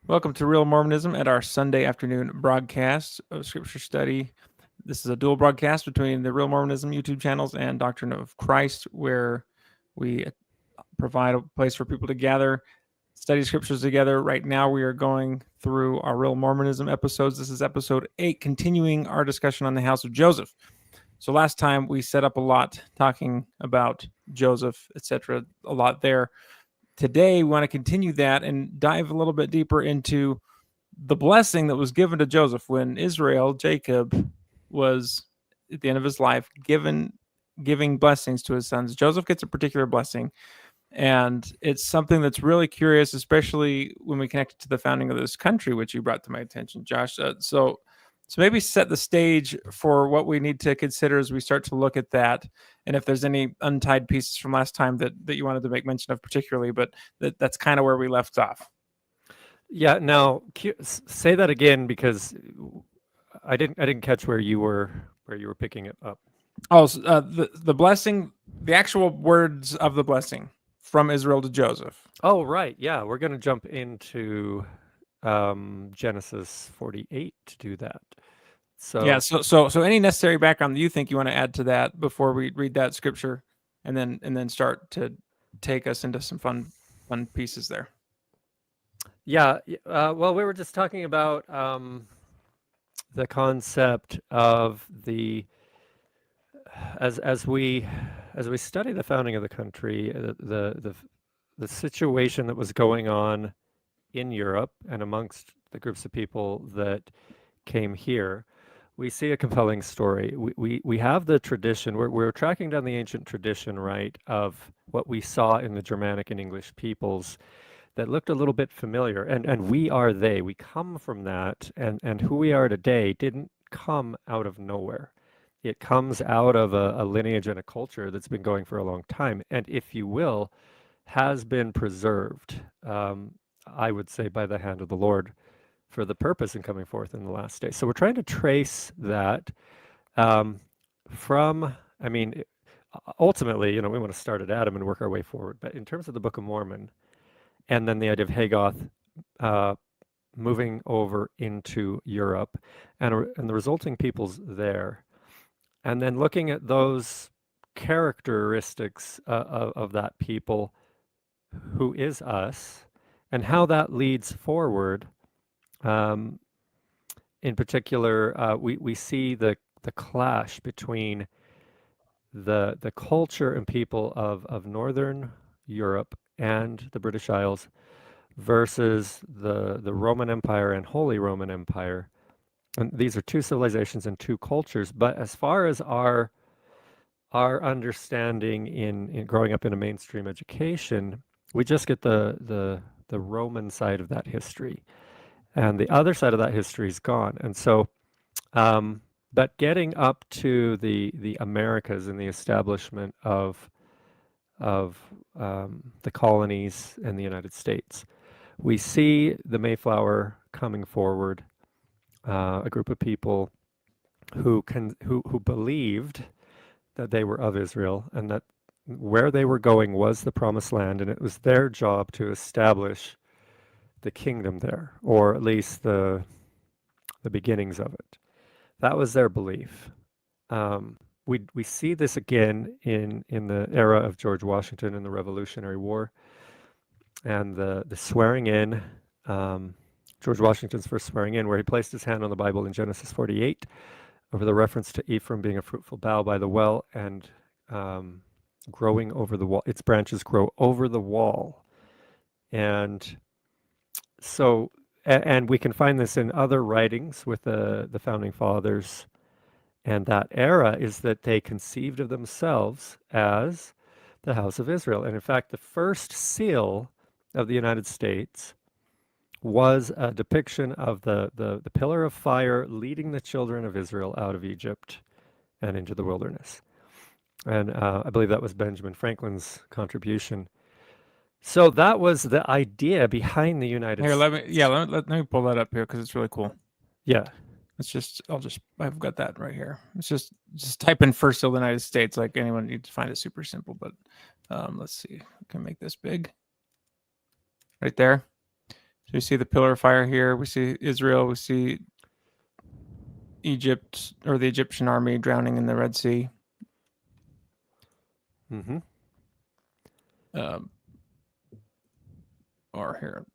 Welcome to Real Mormonism at our Sunday afternoon broadcast of Scripture Study. This is a dual broadcast between the Real Mormonism YouTube channels and Doctrine of Christ, where we provide a place for people to gather, study Scriptures together. Right now, we are going through our Real Mormonism episodes. This is episode 8, continuing our discussion on the house of Joseph. So last time we set up a lot talking about Joseph, etc., a lot there. Today, we want to continue that and dive a little bit deeper into the blessing that was given to Joseph when Israel, Jacob, was at the end of his life giving blessings to his sons. Joseph gets a particular blessing, and it's something that's really curious, especially when we connect it to the founding of this country, which you brought to my attention, Josh. So maybe set the stage for what we need to consider as we start to look at that, and if there's any untied pieces from last time that you wanted to make mention of particularly, but that's kind of where we left off. Yeah. Now, say that again because I didn't catch where you were picking it up. Oh, the blessing, the actual words of the blessing from Israel to Joseph. Oh, right. Yeah, we're going to jump into Genesis 48 to do that. Yeah. So, So any necessary background that you think you want to add to that before we read that scripture, and then start to take us into some fun pieces there. yeah. Well, we were just talking about the concept of the as we study the founding of the country, the situation that was going on in Europe and amongst the groups of people that came here, we see a compelling story. We have the tradition, we're tracking down the ancient tradition, right, of what we saw in the Germanic and English peoples that looked a little bit familiar. And we are they. We come from that. And who we are today didn't come out of nowhere. It comes out of a lineage and a culture that's been going for a long time. And if you will, has been preserved, I would say, by the hand of the Lord for the purpose in coming forth in the last days. So we're trying to trace that from, I mean, ultimately, we want to start at Adam and work our way forward. But in terms of the Book of Mormon, and then the idea of Hagoth moving over into Europe and the resulting peoples there, and then looking at those characteristics of that people who is us, and how that leads forward. In particular, we see the clash between the culture and people of Northern Europe and the British Isles versus the Roman Empire and Holy Roman Empire. And these are two civilizations and two cultures. But as far as our understanding in growing up in a mainstream education, we just get the Roman side of that history, and the other side of that history is gone. And so, but getting up to the Americas and the establishment of the colonies in the United States, we see the Mayflower coming forward, a group of people who believed that they were of Israel and that where they were going was the promised land, and it was their job to establish the kingdom there, or at least the beginnings of it. That was their belief. We see this again in the era of George Washington and the Revolutionary War, and the swearing in. George Washington's first swearing in, where he placed his hand on the Bible in Genesis 48, over the reference to Ephraim being a fruitful bough by the well and growing over the wall. Its branches grow over the wall. And so, and we can find this in other writings with the founding fathers and that era, is that they conceived of themselves as the house of Israel. And in fact, the first seal of the United States was a depiction of the pillar of fire leading the children of Israel out of Egypt and into the wilderness. And I believe that was Benjamin Franklin's contribution. So that was the idea behind the United Here, States. let me pull that up here because it's really cool. Yeah. I've got that right here. It's just type in first seal of the United States. Like anyone needs to find it super simple, but let's see. I can make this big. Right there. So we see the pillar of fire here. We see Israel. We see Egypt, or the Egyptian army, drowning in the Red Sea. Mm-hmm. Or here.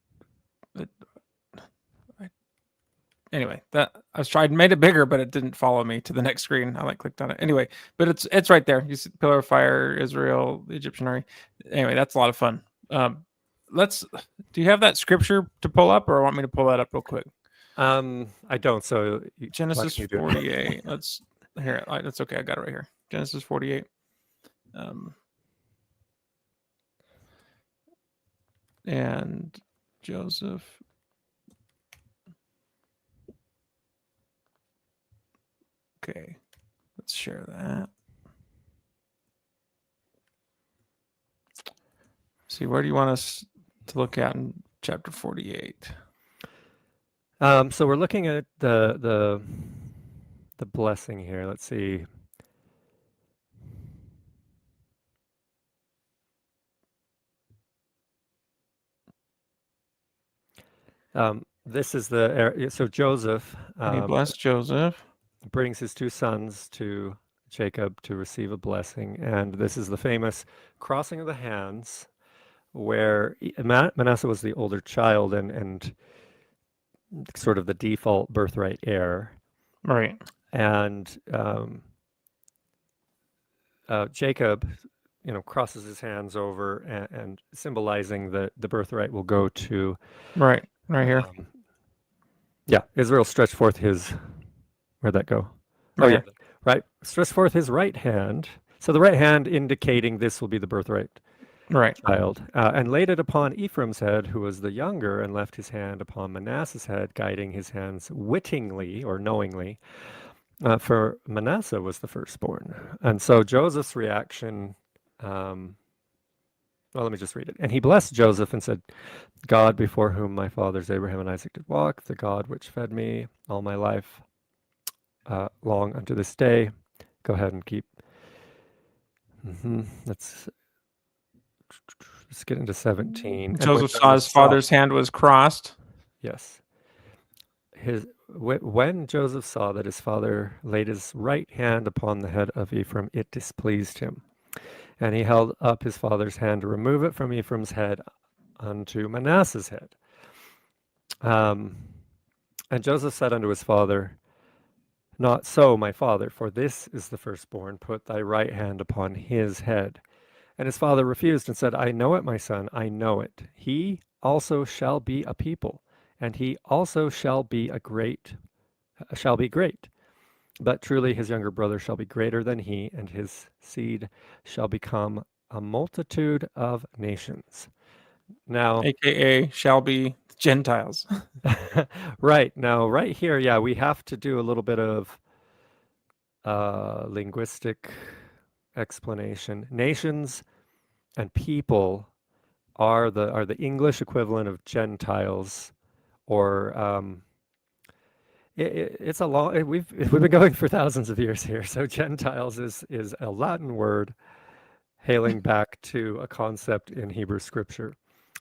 Anyway, that I was trying, made it bigger, but it didn't follow me to the next screen. I clicked on it anyway, but it's right there. You see pillar of fire, Israel, the Egyptian army. Anyway, that's a lot of fun. Let's. Do you have that scripture to pull up, or want me to pull that up real quick? I don't. So Genesis 48. Let's here. That's okay. I got it right here. Genesis 48. And Joseph. Okay, let's share that. See, where do you want us to look at in chapter 48? So we're looking at the blessing here. Let's see. This is so Joseph And he blessed Joseph. brings his two sons to Jacob to receive a blessing, and this is the famous crossing of the hands, where Manasseh was the older child and sort of the default birthright heir, Right. and Jacob, crosses his hands over and symbolizing that the birthright will go to Right here. Israel stretched forth his. Where'd that go? Right Oh, yeah. Right. Stretched forth his right hand. So the right hand indicating this will be the birthright child. And laid it upon Ephraim's head, who was the younger, and left his hand upon Manasseh's head, guiding his hands wittingly or knowingly. For Manasseh was the firstborn. And so Joseph's reaction, well, let me just read it. And he blessed Joseph and said, God before whom my fathers Abraham and Isaac did walk, the God which fed me all my life, long unto this day. Go ahead and keep. Let's get into 17. Joseph saw his father's hand was crossed. Yes. When Joseph saw that his father laid his right hand upon the head of Ephraim, it displeased him. And he held up his father's hand to remove it from Ephraim's head unto Manasseh's head. And Joseph said unto his father, Not so, my father, for this is the firstborn. Put thy right hand upon his head. And his father refused and said, I know it, my son, I know it. He also shall be a people, and he also shall be great. But truly his younger brother shall be greater than he, and his seed shall become a multitude of nations. Now, AKA shall be Gentiles. right. Now, right here, yeah, we have to do a little bit of linguistic explanation. Nations and people are the English equivalent of Gentiles, or it's a long. We've been going for thousands of years here. So Gentiles is a Latin word hailing back to a concept in Hebrew scripture.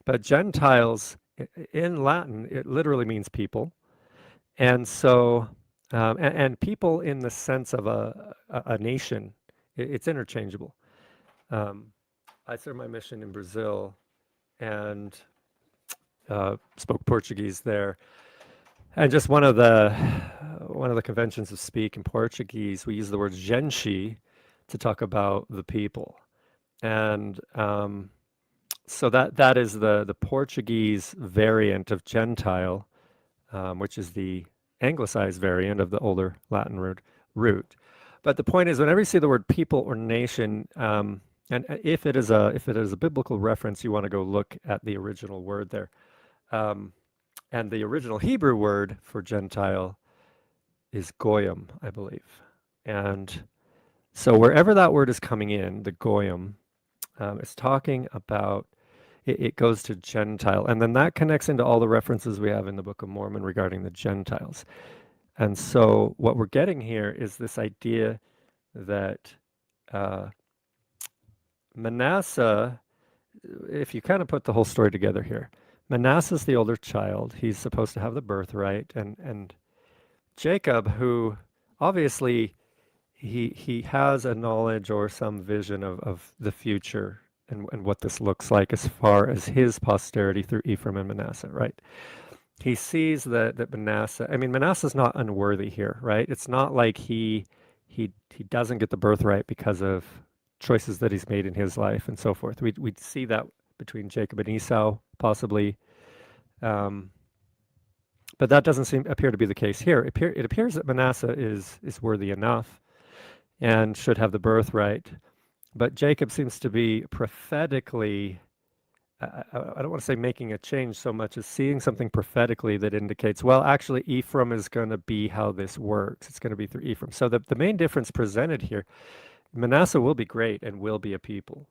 But Gentiles in Latin, it literally means people. And so, and people in the sense of a nation, it's interchangeable. I served my mission in Brazil and spoke Portuguese there. And just one of the conventions of speak in Portuguese, we use the word gente to talk about the people. And so that is the Portuguese variant of Gentile, which is the anglicized variant of the older Latin root. But the point is, whenever you see the word people or nation, and if it is a biblical reference, you want to go look at the original word there. And the original Hebrew word for Gentile is goyim, I believe. And so wherever that word is coming in, the goyim, is talking about, it goes to Gentile. And then that connects into all the references we have in the Book of Mormon regarding the Gentiles. And so what we're getting here is this idea that Manasseh, if you kind of put the whole story together here, Manasseh's the older child. He's supposed to have the birthright, and Jacob, who obviously he has a knowledge or some vision of the future and what this looks like as far as his posterity through Ephraim and Manasseh, right? He sees that Manasseh, I mean, Manasseh's not unworthy here, right? It's not like he doesn't get the birthright because of choices that he's made in his life and so forth. We'd see that between Jacob and Esau, possibly. Um, but that doesn't appear to be the case here. It appears that Manasseh is worthy enough and should have the birthright. But Jacob seems to be prophetically, I don't want to say making a change so much as seeing something prophetically that indicates, well, actually, Ephraim is going to be how this works. It's going to be through Ephraim. So the main difference presented here, Manasseh will be great and will be a people,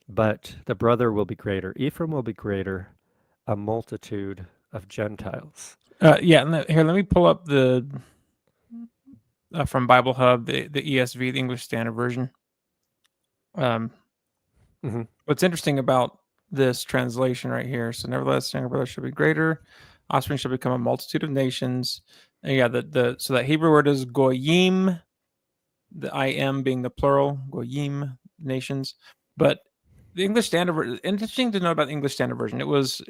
but the brother will be greater. Ephraim will be greater, a multitude of Gentiles. Here, let me pull up the from Bible Hub, the ESV, the English Standard Version. What's interesting about this translation right here? So, nevertheless, younger brother shall be greater, offspring shall become a multitude of nations. And yeah, so that Hebrew word is goyim, the I am being the plural, goyim, nations. But the English Standard, interesting to know about the English Standard Version. It was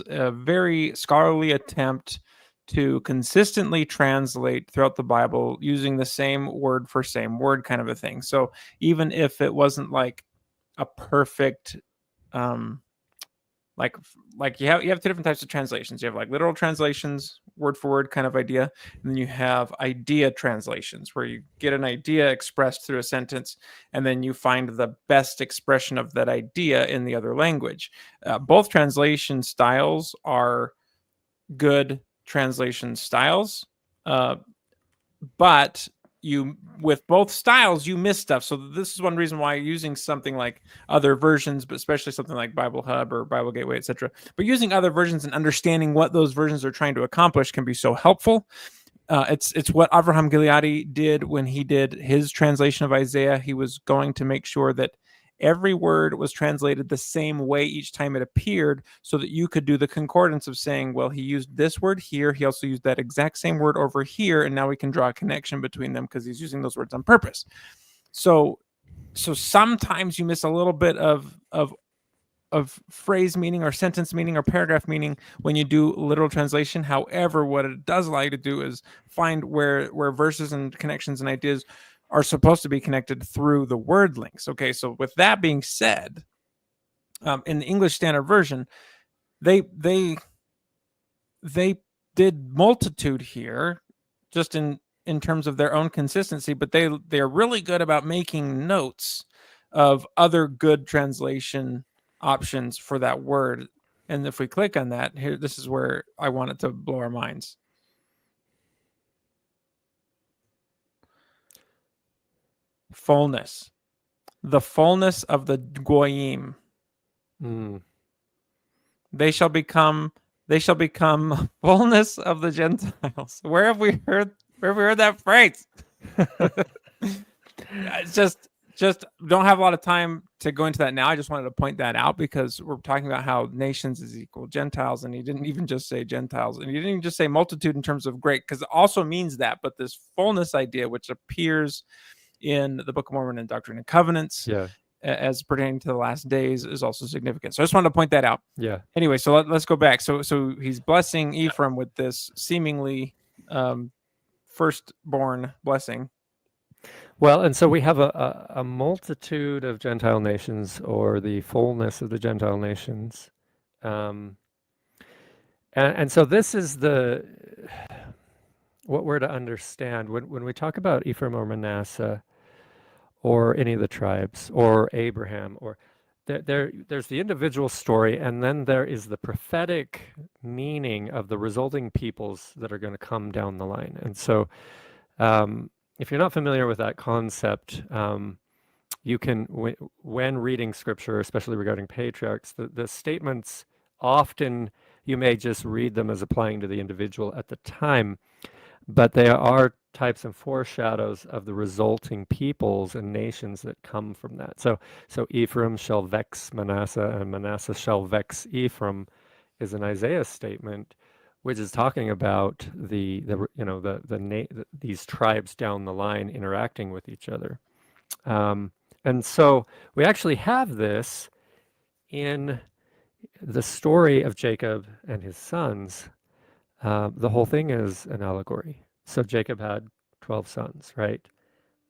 a very scholarly attempt to consistently translate throughout the Bible using the same word for same word kind of a thing. So even if it wasn't like a perfect like you have two different types of translations. You have like literal translations, word for word kind of idea, and then you have idea translations where you get an idea expressed through a sentence and then you find the best expression of that idea in the other language. Both translation styles are good translation styles, but you with both styles you miss stuff. So this is one reason why using something like other versions, but especially something like Bible Hub or Bible Gateway, etc., but using other versions and understanding what those versions are trying to accomplish can be so helpful. It's what Avraham Gileadi did when he did his translation of Isaiah. He was going to make sure that every word was translated the same way each time it appeared so that you could do the concordance of saying, well, he used this word here. He also used that exact same word over here. And now we can draw a connection between them because he's using those words on purpose. So sometimes you miss a little bit of phrase meaning or sentence meaning or paragraph meaning when you do literal translation. However, what it does allow you to do is find where verses and connections and ideas are supposed to be connected through the word links. Okay, so with that being said, in the English Standard Version, they did multitude here, just in terms of their own consistency, but they're really good about making notes of other good translation options for that word. And if we click on that here, this is where I want it to blow our minds. Fullness, the fullness of the goyim. They shall become fullness of the Gentiles. Where have we heard that phrase? It's just don't have a lot of time to go into that now. I just wanted to point that out because we're talking about how nations is equal Gentiles, and he didn't even just say Gentiles, and he didn't even just say multitude in terms of great, because it also means that. But this fullness idea, which appears in the Book of Mormon and Doctrine and Covenants, as pertaining to the last days, is also significant. So I just wanted to point that out. Yeah. Anyway, so let's go back. So he's blessing Ephraim with this seemingly firstborn blessing. Well, and so we have a multitude of Gentile nations, or the fullness of the Gentile nations. And so this is what we're to understand when we talk about Ephraim or Manasseh or any of the tribes or Abraham, or there's the individual story, and then there is the prophetic meaning of the resulting peoples that are going to come down the line. And so if you're not familiar with that concept, you can, when reading scripture, especially regarding patriarchs, the statements often you may just read them as applying to the individual at the time, but they are types and foreshadows of the resulting peoples and nations that come from that. So Ephraim shall vex Manasseh, and Manasseh shall vex Ephraim, is an Isaiah statement, which is talking about these tribes down the line interacting with each other. And so we actually have this in the story of Jacob and his sons. The whole thing is an allegory. So Jacob had 12 sons, right?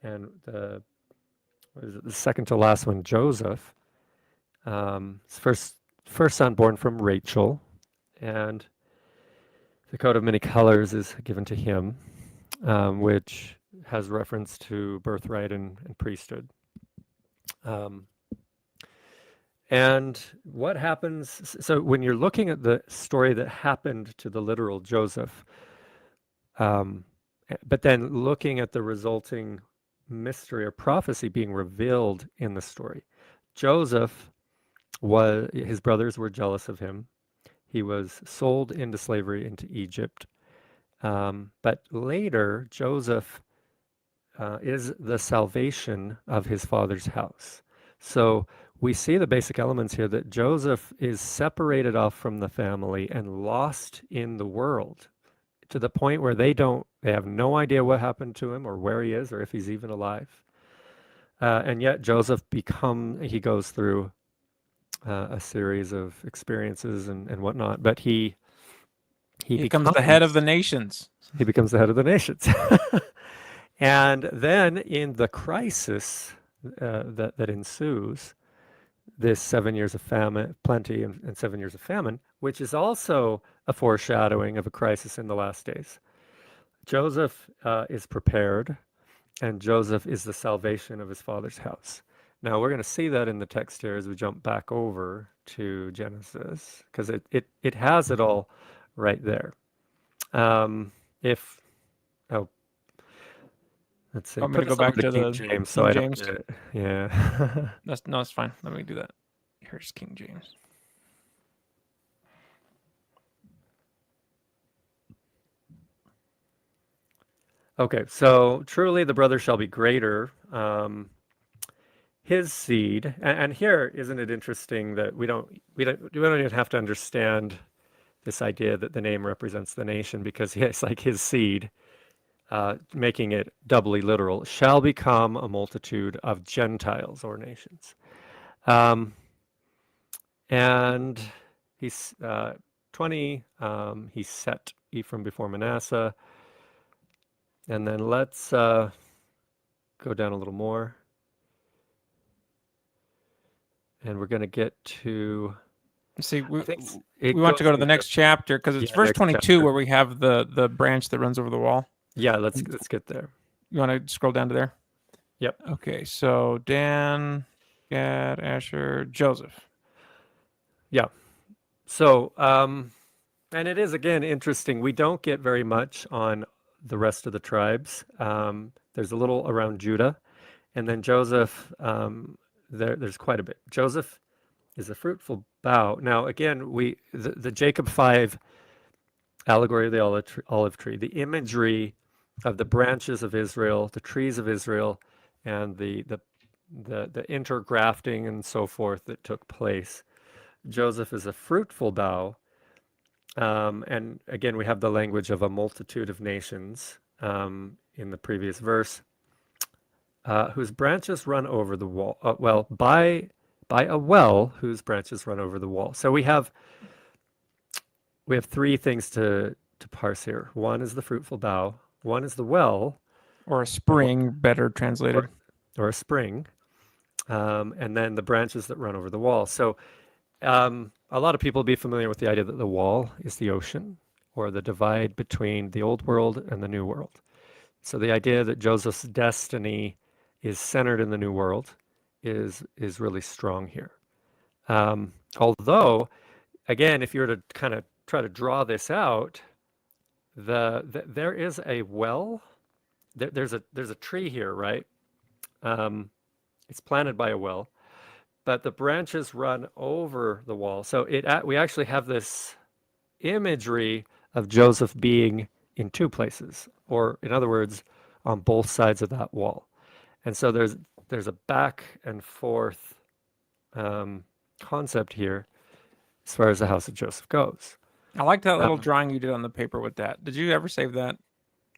And the second to last one, Joseph, his first son born from Rachel, and the coat of many colors is given to him, which has reference to birthright and priesthood. And what happens? So when you're looking at the story that happened to the literal Joseph, but then looking at the resulting mystery or prophecy being revealed in the story, Joseph his brothers were jealous of him. He was sold into slavery into Egypt. But later, Joseph is the salvation of his father's house. So we see the basic elements here that Joseph is separated off from the family and lost in the world to the point where they have no idea what happened to him or where he is or if he's even alive. And yet Joseph he goes through a series of experiences and whatnot, but he becomes the head of the nations. He becomes the head of the nations. And then in the crisis that ensues, this 7 years of famine, plenty, and 7 years of famine, which is also a foreshadowing of a crisis in the last days. Joseph is prepared, and Joseph is the salvation of his father's house. Now, we're going to see that in the text here as we jump back over to Genesis, because it has it all right there. Let's see. I'm going to go back to the James, King James. Yeah. It's fine. Let me do that. Here's King James. Okay, so truly the brother shall be greater. His seed, and here, isn't it interesting that we don't even have to understand this idea that the name represents the nation, because it's like his seed, making it doubly literal, shall become a multitude of Gentiles or nations. And he's 20, he set Ephraim before Manasseh. And then let's go down a little more. And we're going to get to... See, we want to go to the next chapter, because it's verse 22 where we have the branch that runs over the wall. Yeah, let's get there. You want to scroll down to there? Yep. Okay, so Dan, Gad, Asher, Joseph. Yeah. So, and it is, again, interesting. We don't get very much on the rest of the tribes. There's a little around Judah. And then Joseph, there's quite a bit. Joseph is a fruitful bough. Now, again, the Jacob 5 allegory of the olive tree, the imagery of the branches of Israel, the trees of Israel, and the intergrafting and so forth that took place. Joseph is a fruitful bough. And again, we have the language of a multitude of nations in the previous verse, whose branches run over the wall. By a well whose branches run over the wall. So we have three things to parse here. One is the fruitful bough. One is the well. Or a spring, better translated. Or a spring. And then the branches that run over the wall. So a lot of people will be familiar with the idea that the wall is the ocean, or the divide between the old world and the new world. So the idea that Joseph's destiny is centered in the new world is really strong here. Although, again, if you were to kind of try to draw this out, there is a well. There's a tree here, right? It's planted by a well, but the branches run over the wall. So we actually have this imagery of Joseph being in two places, or in other words, on both sides of that wall. And so there's a back and forth concept here. as far as the house of Joseph goes. I liked that little Um, drawing you did on the paper with that. Did you ever save that?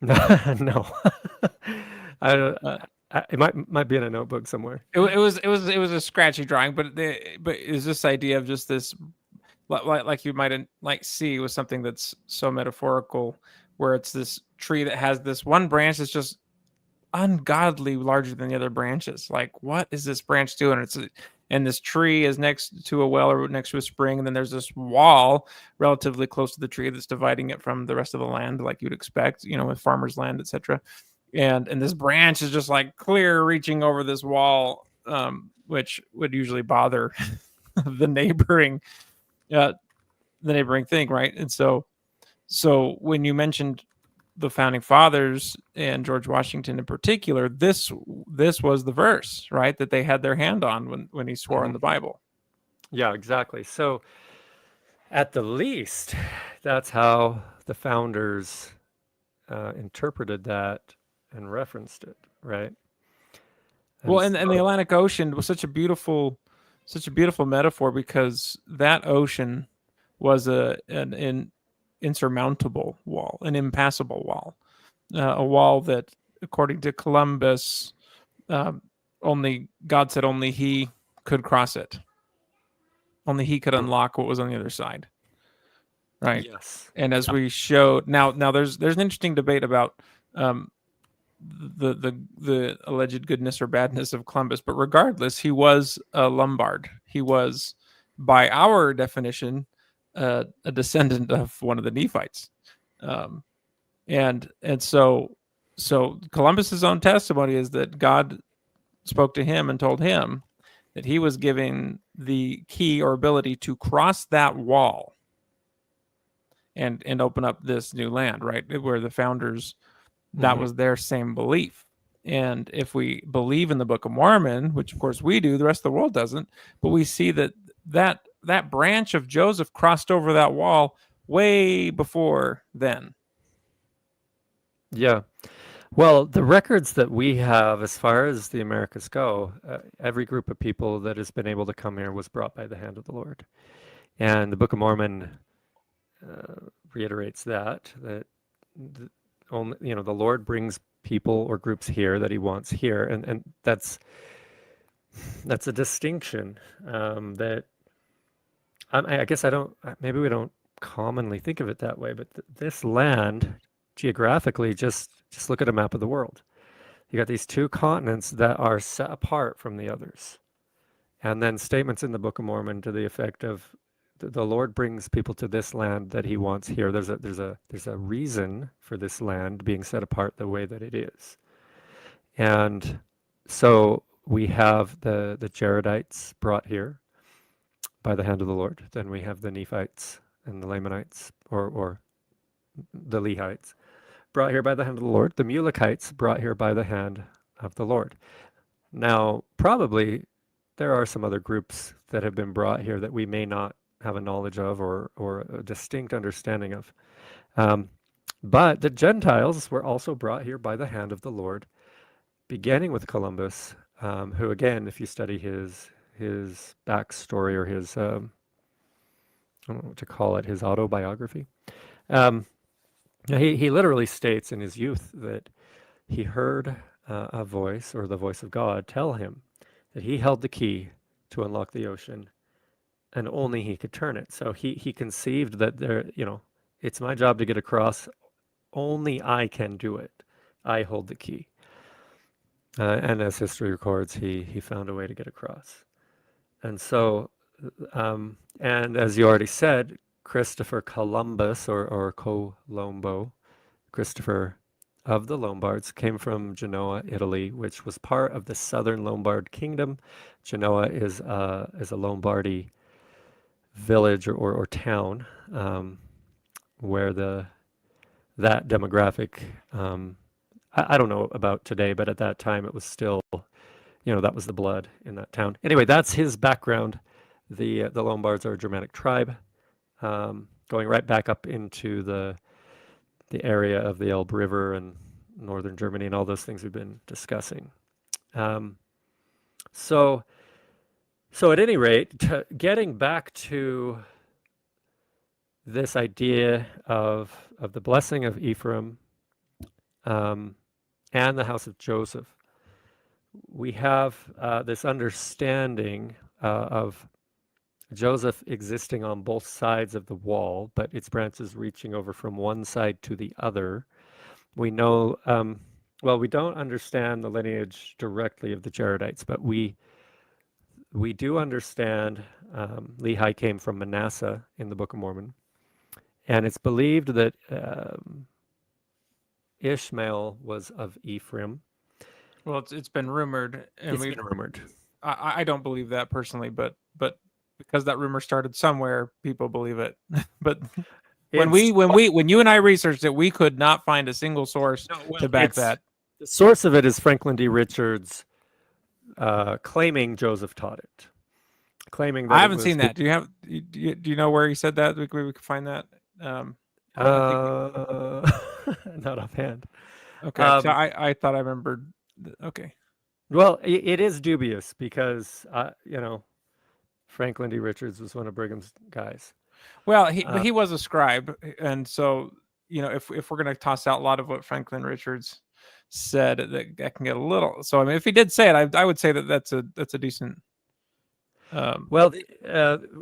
no, I, don't- Uh, it might be in a notebook somewhere. it was a scratchy drawing, but it's this idea of just this like you might like see with something that's so metaphorical, where it's this tree that has this one branch that's just ungodly larger than the other branches. Like, what is this branch doing? And this tree is next to a well or next to a spring, and then there's this wall relatively close to the tree that's dividing it from the rest of the land, like you'd expect, with farmers' land, etc. And this branch is just like clear, reaching over this wall, which would usually bother the neighboring uh, the neighboring thing, right? And so when you mentioned the founding fathers and George Washington in particular, this was the verse, right, that they had their hand on when he swore in Mhm. the Bible. Yeah, exactly. So at the least, that's how the founders interpreted that and referenced it, right? Well, And and the so, Atlantic Ocean was such a beautiful metaphor, because that ocean was an insurmountable wall, an impassable wall, a wall that, according to Columbus, um, only God said only he could cross it. Only he could unlock what was on the other side, right? yes, And as yeah, we showed, now there's an interesting debate about um, the alleged goodness or badness of Columbus, but regardless, he was a Lombard. He was, by our definition, a descendant of one of the Nephites, um, and so Columbus's own testimony is that God spoke to him and told him that he was giving the key or ability to cross that wall and open up this new land, right? Where the founders, that hmm was their same belief. And if we believe in the Book of Mormon, which of course we do, the rest of the world doesn't, but we see that branch of Joseph crossed over that wall way before then. yeah. Well, the records that we have, as far as the Americas go, every group of people that has been able to come here was brought by the hand of the Lord, and the Book of Mormon reiterates that the, only the Lord brings people or groups here that He wants here, and that's a distinction that I guess I don't. Maybe we don't commonly think of it that way, but this land, geographically, just look at a map of the world. You got these two continents that are set apart from the others, and then statements in the Book of Mormon to the effect of the Lord brings people to this land that He wants here. There's a reason for this land being set apart the way that it is, and so we have the Jaredites brought here by the hand of the Lord. Then we have the Nephites and the Lamanites, or the Lehites, brought here by the hand of the Lord. The Mulekites brought here by the hand of the Lord. Now, probably there are some other groups that have been brought here that we may not have a knowledge of or a distinct understanding of. Um, but the Gentiles were also brought here by the hand of the Lord, beginning with Columbus, who, again, if you study his backstory or his I don't know what to call it, his autobiography. Um, he literally states in his youth that he heard a voice or the voice of God tell him that he held the key to unlock the ocean and only he could turn it. So he conceived that it's my job to get across. Only I can do it. I hold the key. And as history records, he found a way to get across. And so, and as you already said, Christopher Columbus or Colombo, Christopher of the Lombards, came from Genoa, Italy, which was part of the southern Lombard kingdom. Genoa is a Lombardy village or town where that demographic. I don't know about today, but at that time it was still, that was the blood in that town. Anyway, that's his background. The Lombards are a Germanic tribe, going right back up into the area of the Elbe River and northern Germany and all those things we've been discussing. Um, so at any rate, getting back to this idea of the blessing of Ephraim um, and the house of Joseph. We have this understanding of Joseph existing on both sides of the wall, but its branches reaching over from one side to the other. We know, well, we don't understand the lineage directly of the Jaredites, but we do understand Lehi came from Manasseh in the Book of Mormon, and it's believed that Ishmael was of Ephraim. Well, it's been rumored, and It's been rumored. I don't believe that personally, but because that rumor started somewhere, people believe it. But It's when you and I researched it, we could not find a single source no, to well, back it's that. the source of it is Franklin D. Richards claiming Joseph taught it, claiming I that it haven't was seen that. Do you know where he said that? We could find that. I think uh, not offhand. okay. So Um, I thought I remembered. Okay. well, it is dubious because Franklin D. Richards was one of Brigham's guys. Well, but Uh, he was a scribe, and so if we're gonna toss out a lot of what Franklin Richards said, that can get a little. So I mean, if he did say it, I would say that that's a decent. Um, well,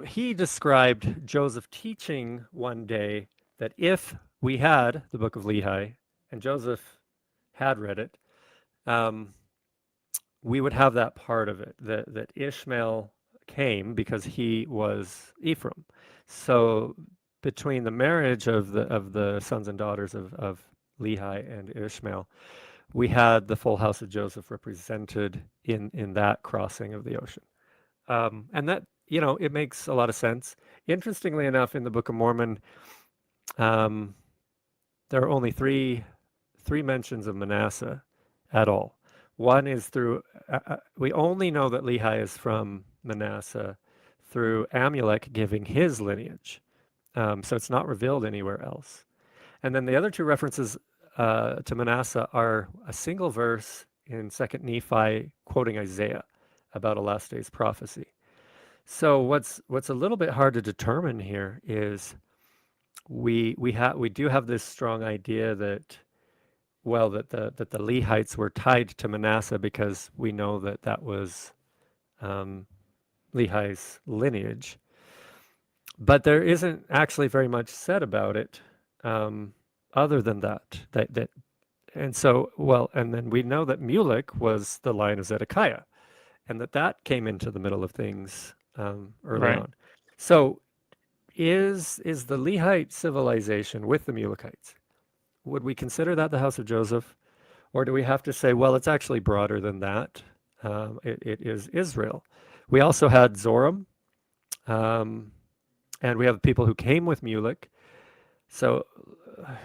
he described Joseph teaching one day that if we had the Book of Lehi and Joseph had read it, um, we would have that part of it that Ishmael came because he was Ephraim. So between the marriage of the sons and daughters of Lehi and Ishmael, we had the full house of Joseph represented in that crossing of the ocean. And that, it makes a lot of sense. Interestingly enough, in the Book of Mormon, um, there are only three mentions of Manasseh at all. One is through, we only know that Lehi is from Manasseh through Amulek giving his lineage. So it's not revealed anywhere else. And then the other two references to Manasseh are a single verse in 2nd Nephi quoting Isaiah about a last days prophecy. So what's a little bit hard to determine here is we do have this strong idea that that the Lehites were tied to Manasseh because we know that that was um, Lehi's lineage, but there isn't actually very much said about it other than that. And so, and then we know that Mulek was the line of Zedekiah, and that came into the middle of things early right. on. So, is the Lehite civilization with the Mulekites? Would we consider that the house of Joseph, or do we have to say, well, it's actually broader than that? It is Israel. We also had Zoram, um, and we have people who came with Mulek. So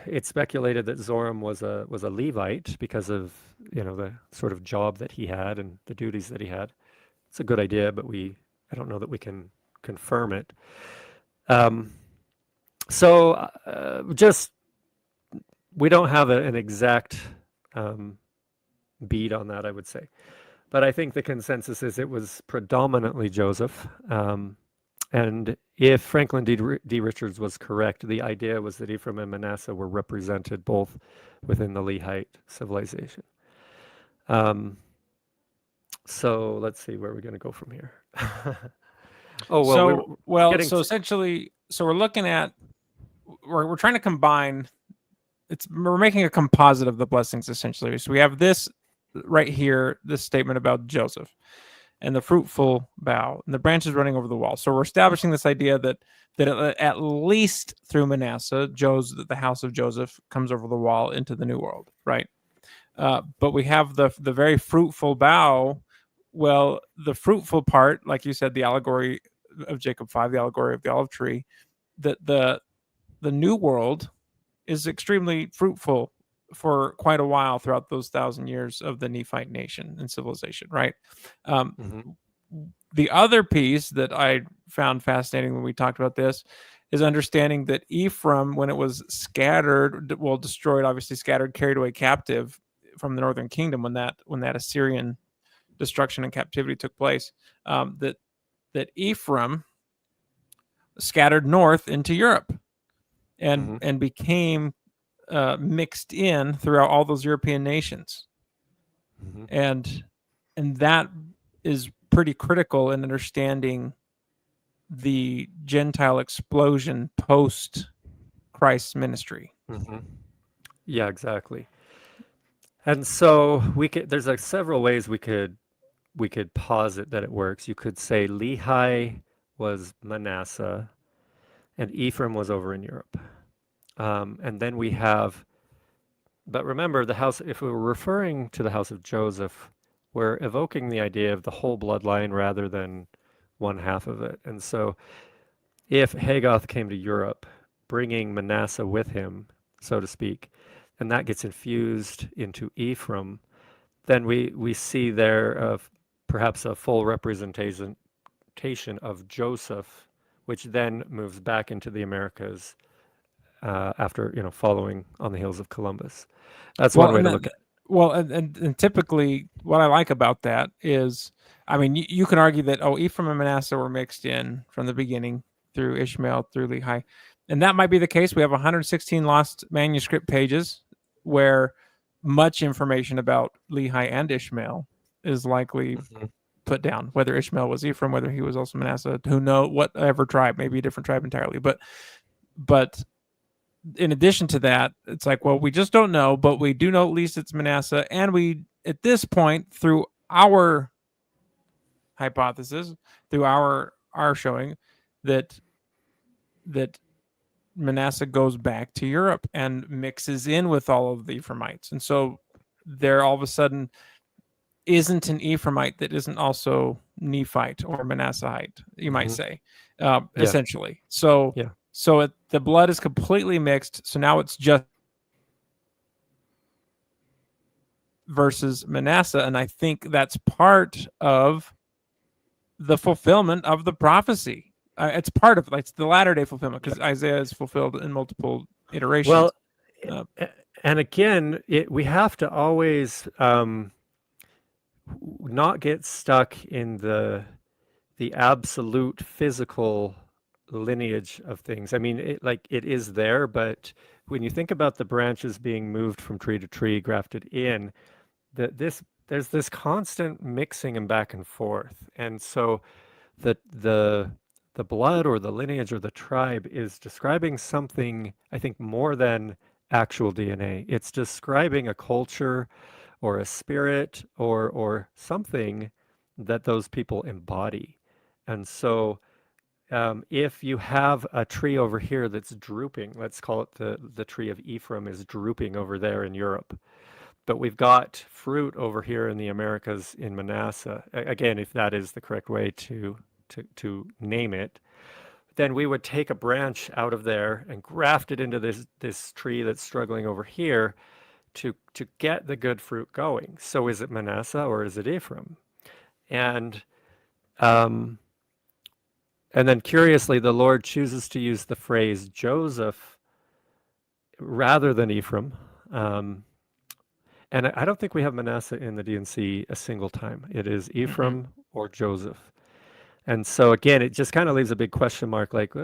it's speculated that Zoram was a Levite because of the sort of job that he had and the duties that he had. It's a good idea, but I don't know that we can confirm it. Um, so just we don't have an exact beat on that, I would say. But I think the consensus is it was predominantly Joseph. And if Franklin D. Richards was correct, the idea was that Ephraim and Manasseh were represented both within the Lehite civilization. So let's see where we're going to go from here. Oh, well, So essentially, so we're looking at we're trying to combine. We're making a composite of the blessings essentially. So we have this right here, this statement about Joseph and the fruitful bough and the branches running over the wall. So we're establishing this idea that at least through Manasseh, the house of Joseph comes over the wall into the New World, right? But we have the very fruitful bough. Well, the fruitful part, like you said, the allegory of Jacob 5, the allegory of the olive tree, that the New World is extremely fruitful for quite a while throughout those 1,000 years of the Nephite nation and civilization, right? Um, the other piece that I found fascinating when we talked about this is understanding that Ephraim, when it was scattered, well, destroyed, obviously scattered, carried away captive from the northern kingdom, when that Assyrian destruction and captivity took place, that Ephraim scattered north into Europe. Mm-hmm. and became mixed in throughout all those European nations, Mm-hmm. and that is pretty critical in understanding the Gentile explosion post Christ's ministry. Mm-hmm. Yeah, exactly. And so there's like several ways we could posit that it works. You could say Lehi was Manasseh and Ephraim was over in Europe. And then we have, but remember the house, if we were referring to the house of Joseph, we're evoking the idea of the whole bloodline rather than one half of it. And so if Hagoth came to Europe, bringing Manasseh with him, so to speak, and that gets infused into Ephraim, then we see there of perhaps a full representation of Joseph, which then moves back into the Americas after following on the heels of Columbus. That's one Well, way and to that, look at well, and typically, what I like about that is, I mean, you can argue that Ephraim and Manasseh were mixed in from the beginning through Ishmael through Lehi, and that might be the case. We have 116 lost manuscript pages where much information about Lehi and Ishmael is likely it. Hmm. put down. Whether Ishmael was Ephraim, whether he was also Manasseh, who know whatever tribe, maybe a different tribe entirely, but in addition to that, it's like, well, we just don't know, but we do know at least it's Manasseh, and we at this point, through our hypothesis, through our showing, that that Manasseh goes back to Europe and mixes in with all of the Ephraimites, and so there all of a sudden isn't an Ephraimite that isn't also Nephite or Manassehite, you might Hmm. say, Yeah, essentially. So yeah. the blood is completely mixed. So now it's just versus Manasseh. And I think that's part of the fulfillment of the prophecy. It's part of it's the latter day fulfillment because Isaiah is fulfilled in multiple Well, iterations. Uh, and again, we have to always not get stuck in the absolute physical lineage of things. I mean, it is there, but when you think about the branches being moved from tree to tree, grafted in, there's this constant mixing and back and forth, and so the blood or the lineage or the tribe is describing something, I think, more than actual DNA. It's describing a culture or a spirit or something that those people embody. And so if you have a tree over here that's drooping, let's call it the tree of Ephraim is drooping over there in Europe, but we've got fruit over here in the Americas in Manasseh. Again, if that is the correct way to name it, then we would take a branch out of there and graft it into this tree that's struggling over here to get the good fruit going. So is it Manasseh or is it Ephraim? And um, and then curiously, the Lord chooses to use the phrase Joseph rather than Ephraim. Um, and I don't think we have Manasseh in the DNC a single time. It is mm-mm. Ephraim or Joseph. And so again, it just kind of leaves a big question mark, like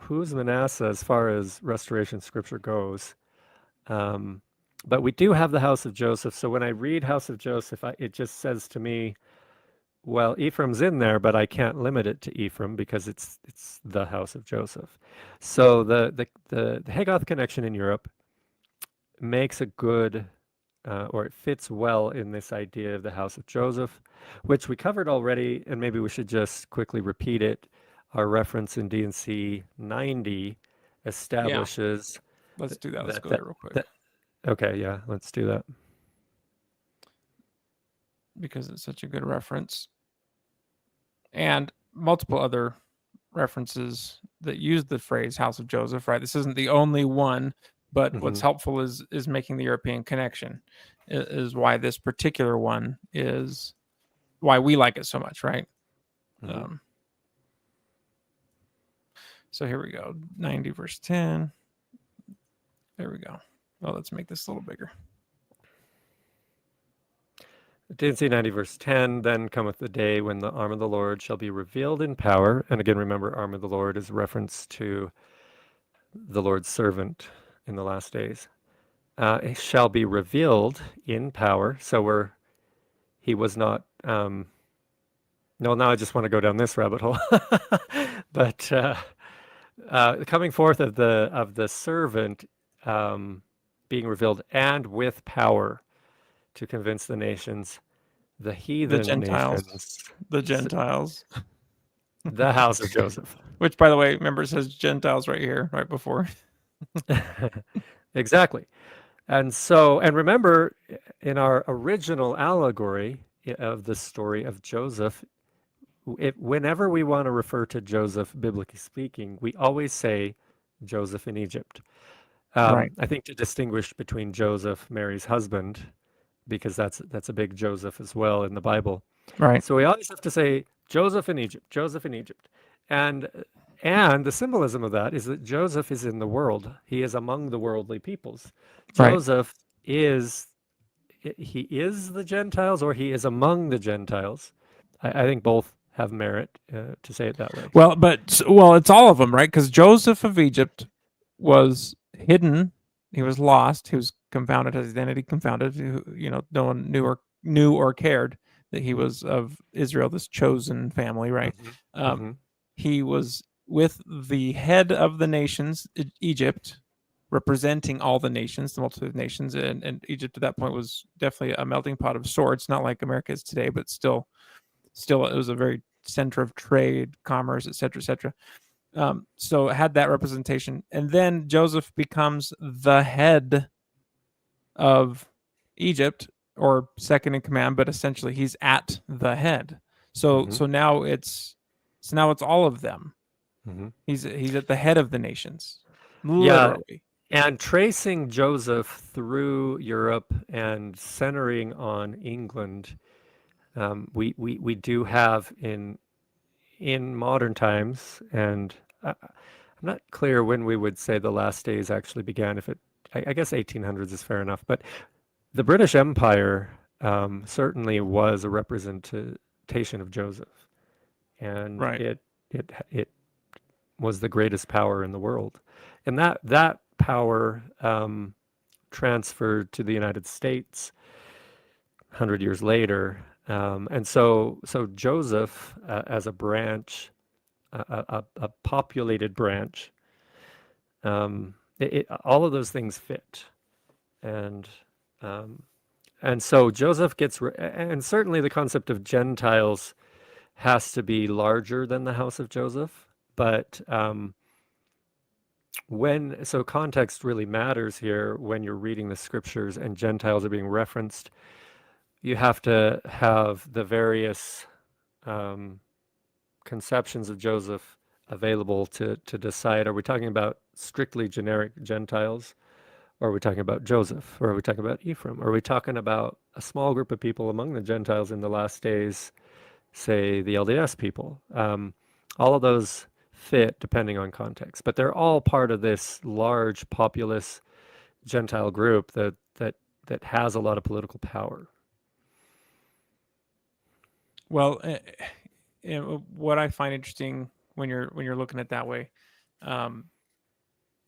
who's Manasseh as far as restoration scripture goes. Um, but we do have the house of Joseph. So when I read house of Joseph, it just says to me, well, Ephraim's in there, but I can't limit it to Ephraim because it's the house of Joseph. So the Hagoth connection in Europe makes a good or it fits well in this idea of the house of Joseph, which we covered already, and maybe we should just quickly repeat it. Our reference in D&C 90 Yeah, establishes let's do that. Let's that go that there real quick that. Okay, yeah, let's do that. because it's such a good reference, and multiple other references that use the phrase "House of Joseph." Right, this isn't the only one, but what's Hmm. helpful is making the European connection. Is why this particular one is why we like it so much, right? Hmm. Um, so here we go, 90 verse 10. There we go. Well, let's make this a little bigger. D&C 90 verse 10, then cometh the day when the arm of the Lord shall be revealed in power. And again, remember, arm of the Lord is reference to the Lord's servant in the last days, shall be revealed in power. So he was not. No, now I just want to go down this rabbit hole. But coming forth of the servant being revealed, and with power to convince the nations, the The heathen Gentiles. nations, The Gentiles. the house of Joseph. Which, by the way, remember, it says Gentiles right here, right before. Exactly. And remember, in our original allegory of the story of Joseph, whenever we want to refer to Joseph, biblically speaking, we always say Joseph in Egypt. Right. I think to distinguish between Joseph, Mary's husband, because that's a big Joseph as well in the Bible. Right. So we always have to say Joseph in Egypt, Joseph in Egypt. And and the symbolism of that is that Joseph is in the world. He is among the worldly peoples. Right. Joseph is he is the Gentiles, or he is among the Gentiles. I think both have merit to say it that way. Well, it's all of them, right? Because Joseph of Egypt was hidden. He was lost. He was confounded, his identity confounded. No one knew or cared that he was of Israel, this chosen family, right? Mm-hmm. Mm-hmm. He was with the head of the nations, Egypt, representing all the nations, the multitude of nations, and Egypt at that point was definitely a melting pot of sorts, not like America is today, but still it was a very center of trade, commerce, etc., etc. So it had that representation, and then Joseph becomes the head of Egypt, or second in command, but essentially he's at the head. So Mm-hmm. so now it's all of them. Mm-hmm. He's at the head of the nations, Yeah, literally. and tracing Joseph through Europe and centering on England, we do have in modern times, and I'm not clear when we would say the last days actually began. If I guess 1800s is fair enough, but the British Empire certainly was a representation of Joseph, and Right. it was the greatest power in the world, and that power transferred to the United States 100 years later, and so Joseph, as a branch, a populated branch, all of those things fit, and um, and so Joseph and certainly the concept of Gentiles has to be larger than the house of Joseph, but so context really matters here when you're reading the scriptures and Gentiles are being referenced. You have to have the various conceptions of Joseph available to decide, are we talking about strictly generic Gentiles? Or are we talking about Joseph? Or are we talking about Ephraim? Or are we talking about a small group of people among the Gentiles in the last days, say the LDS people? All of those fit depending on context, but they're all part of this large populous Gentile group that has a lot of political power. Well, what I find interesting when you're looking at it that way, um,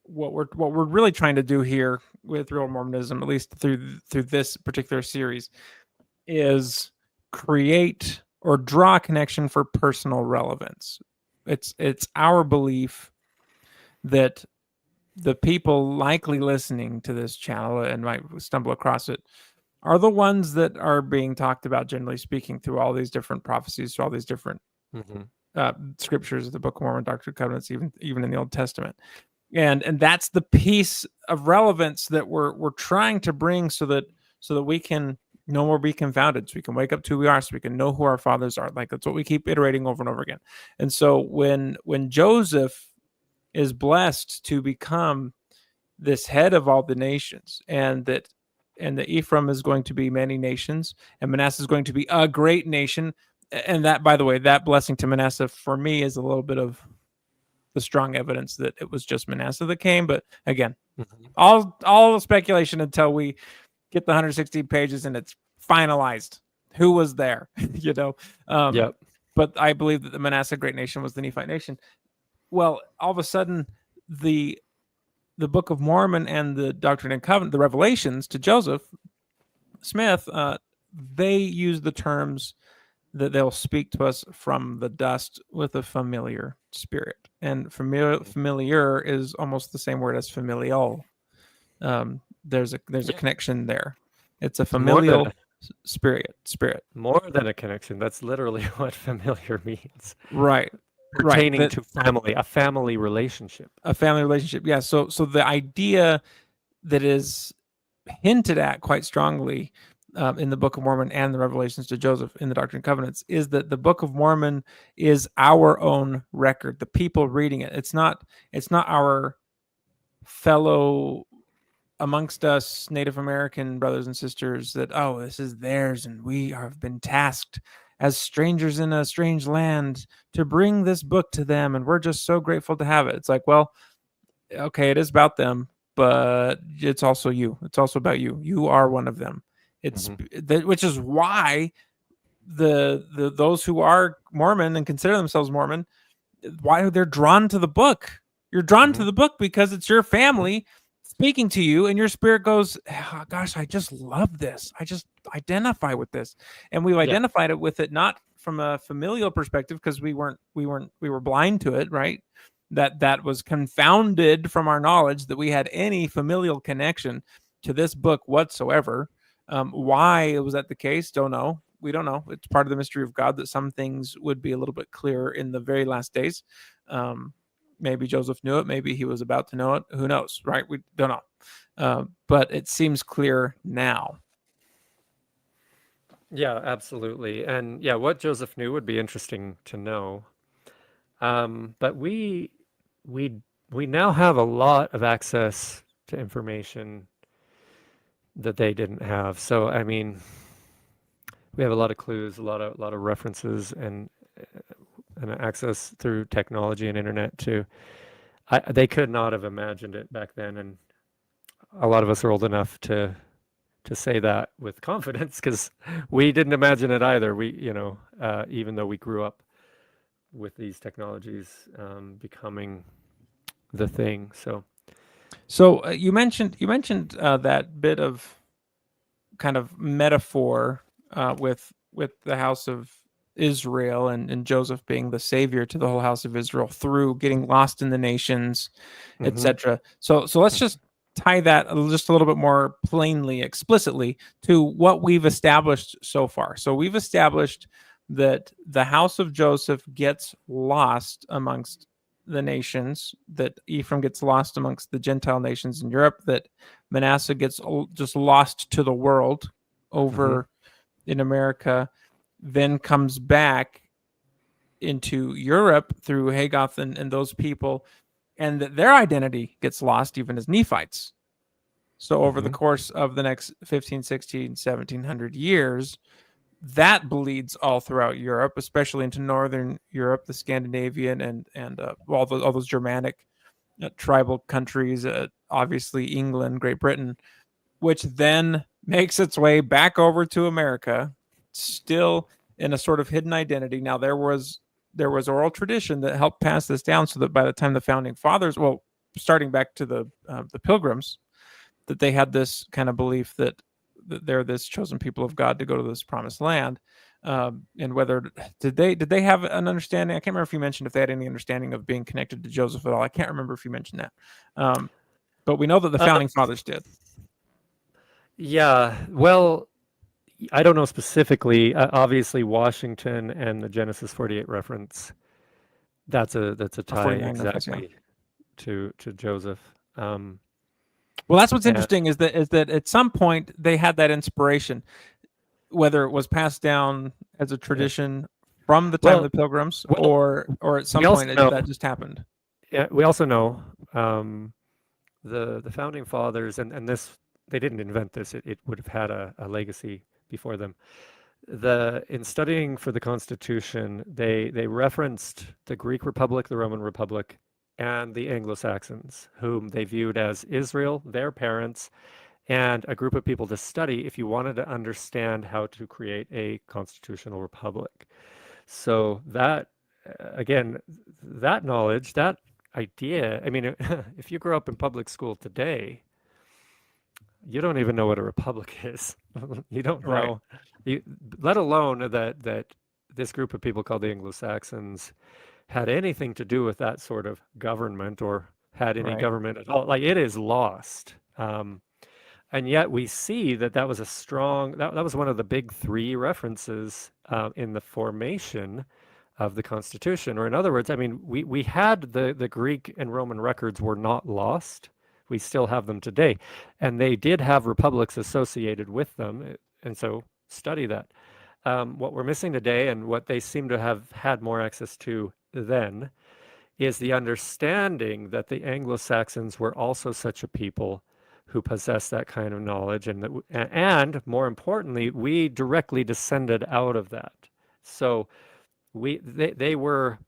what we're really trying to do here with Real Mormonism, at least through this particular series, is create or draw a connection for personal relevance. It's our belief that the people likely listening to this channel and might stumble across it are the ones that are being talked about, generally speaking, through all these different prophecies, through all these different Mm-hmm. scriptures of the Book of Mormon, Doctrine and Covenants, even in the Old Testament. And that's the piece of relevance that we're trying to bring, so that we can no more be confounded, so we can wake up to who we are, so we can know who our fathers are. Like, that's what we keep iterating over and over again. And so when Joseph is blessed to become this head of all the nations, and that Ephraim is going to be many nations, and Manasseh is going to be a great nation, and that, by the way, that blessing to Manasseh for me is a little bit of the strong evidence that it was just Manasseh that came. But again, Mm-hmm. all speculation until we get the 160 pages and it's finalized. Who was there? Um, Yep. but I believe that the Manasseh great nation was the Nephite nation. Well, all of a sudden, the the Book of Mormon and the Doctrine and Covenant, the Revelations to Joseph Smith, they use the terms that they'll speak to us from the dust with a familiar spirit. And familiar is almost the same word as familial. There's a Yeah, connection there. It's a more than familial spirit. a connection. That's literally what familiar means. Right. Right. Pertaining to family, a family relationship. A family relationship. Yeah. So the idea that is hinted at quite strongly in the Book of Mormon and the Revelations to Joseph in the Doctrine and Covenants is that the Book of Mormon is our own record. The people reading it. It's not. It's not our fellow amongst us Native American brothers and sisters that, oh, this is theirs and we have been tasked as strangers in a strange land to bring this book to them and we're just so grateful to have it. It's like, well, okay, it is about them, but it's also you. It's also about you. You are one of them. It's which is why the those who are Mormon and consider themselves Mormon, why they're drawn to the book. You're drawn to Mm-hmm. the book because it's your family speaking to you, and your spirit goes, oh, "Gosh, I just love this. I just identify with this." And we've Yeah. identified it with it not from a familial perspective because we were blind to it, right? That was confounded from our knowledge that we had any familial connection to this book whatsoever. Why was that the case? Don't know. We don't know. It's part of the mystery of God that some things would be a little bit clearer in the very last days. Maybe Joseph knew it. Maybe he was about to know it. Who knows, right? We don't know. But it seems clear now. Yeah, absolutely. And yeah, what Joseph knew would be interesting to know. But we we now have a lot of access to information that they didn't have. So I mean, we have a lot of clues, a lot of references, and access through technology and internet to. They could not have imagined it back then, and a lot of us are old enough to say that with confidence because we didn't imagine it either. Even though we grew up with these technologies becoming the thing. So you mentioned that bit of kind of metaphor with the house of Israel and Joseph being the savior to the whole house of Israel through getting lost in the nations, hmm etc. So let's just tie that just a little bit more plainly, explicitly to what we've established so far. So we've established that the house of Joseph gets lost amongst the nations, that Ephraim gets lost amongst the Gentile nations in Europe, that Manasseh gets just lost to the world hmm over in America, then comes back into Europe through Hagoth and those people, and that their identity gets lost even as Nephites. So over the hmm course of the next 15, 16, 1700 years, that bleeds all throughout Europe, especially into Northern Europe, the Scandinavian and all those Germanic tribal countries, obviously England, Great Britain, which then makes its way back over to America, still in a sort of hidden identity. Now there was oral tradition that helped pass this down, so that by the time the founding fathers, well, starting back to the Pilgrims, that they had this kind of belief that they're this chosen people of God to go to this promised land. And whether did they have an understanding? I can't remember if you mentioned if they had any understanding of being connected to Joseph at all. I can't remember if you mentioned that. But we know that the Uh, founding fathers did. yeah. Well, I don't know specifically. Obviously, Washington and the Genesis 48 reference. That's a tie 49 reference, yeah. exactly to Joseph. Um, Well, that's what's and interesting is that at some point they had that inspiration, whether it was passed down as a yeah. tradition from the time of Well, the Pilgrims, well, or at we some also point know. that just happened. Yeah, we also know um, the founding fathers, and this they didn't invent this. It would have had a legacy before them. In studying for the Constitution, they referenced the Greek Republic, the Roman Republic, and the Anglo-Saxons, whom they viewed as Israel, their parents, and a group of people to study if you wanted to understand how to create a constitutional republic. So that again, that knowledge, that idea. I mean, if you grow up in public school today, you don't even know what a republic is. You don't Right. know, you, let alone that this group of people called the Anglo-Saxons had anything to do with that sort of government or had any Right. government at all. Like it is lost. And yet we see that that was a strong, that was one of the big three references in the formation of the Constitution. Or in other words, I mean, we had the Greek and Roman records were not lost. We still have them today. And they did have republics associated with them. And so study that. What we're missing today and what they seem to have had more access to then is the understanding that the Anglo-Saxons were also such a people who possessed that kind of knowledge, and more importantly, we directly descended out of that. So they were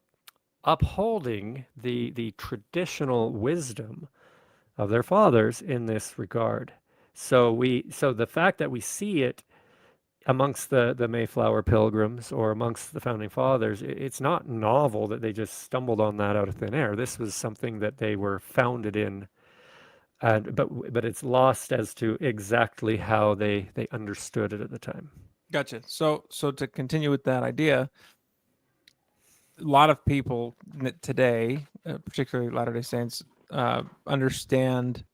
upholding the traditional wisdom of their fathers in this regard. So the fact that we see it amongst the Mayflower Pilgrims or amongst the founding fathers, it's not novel that they just stumbled on that out of thin air. This was something that they were founded in, and but it's lost as to exactly how they understood it at the time. Gotcha. So to continue with that idea, a lot of people today, particularly Latter-day Saints, understand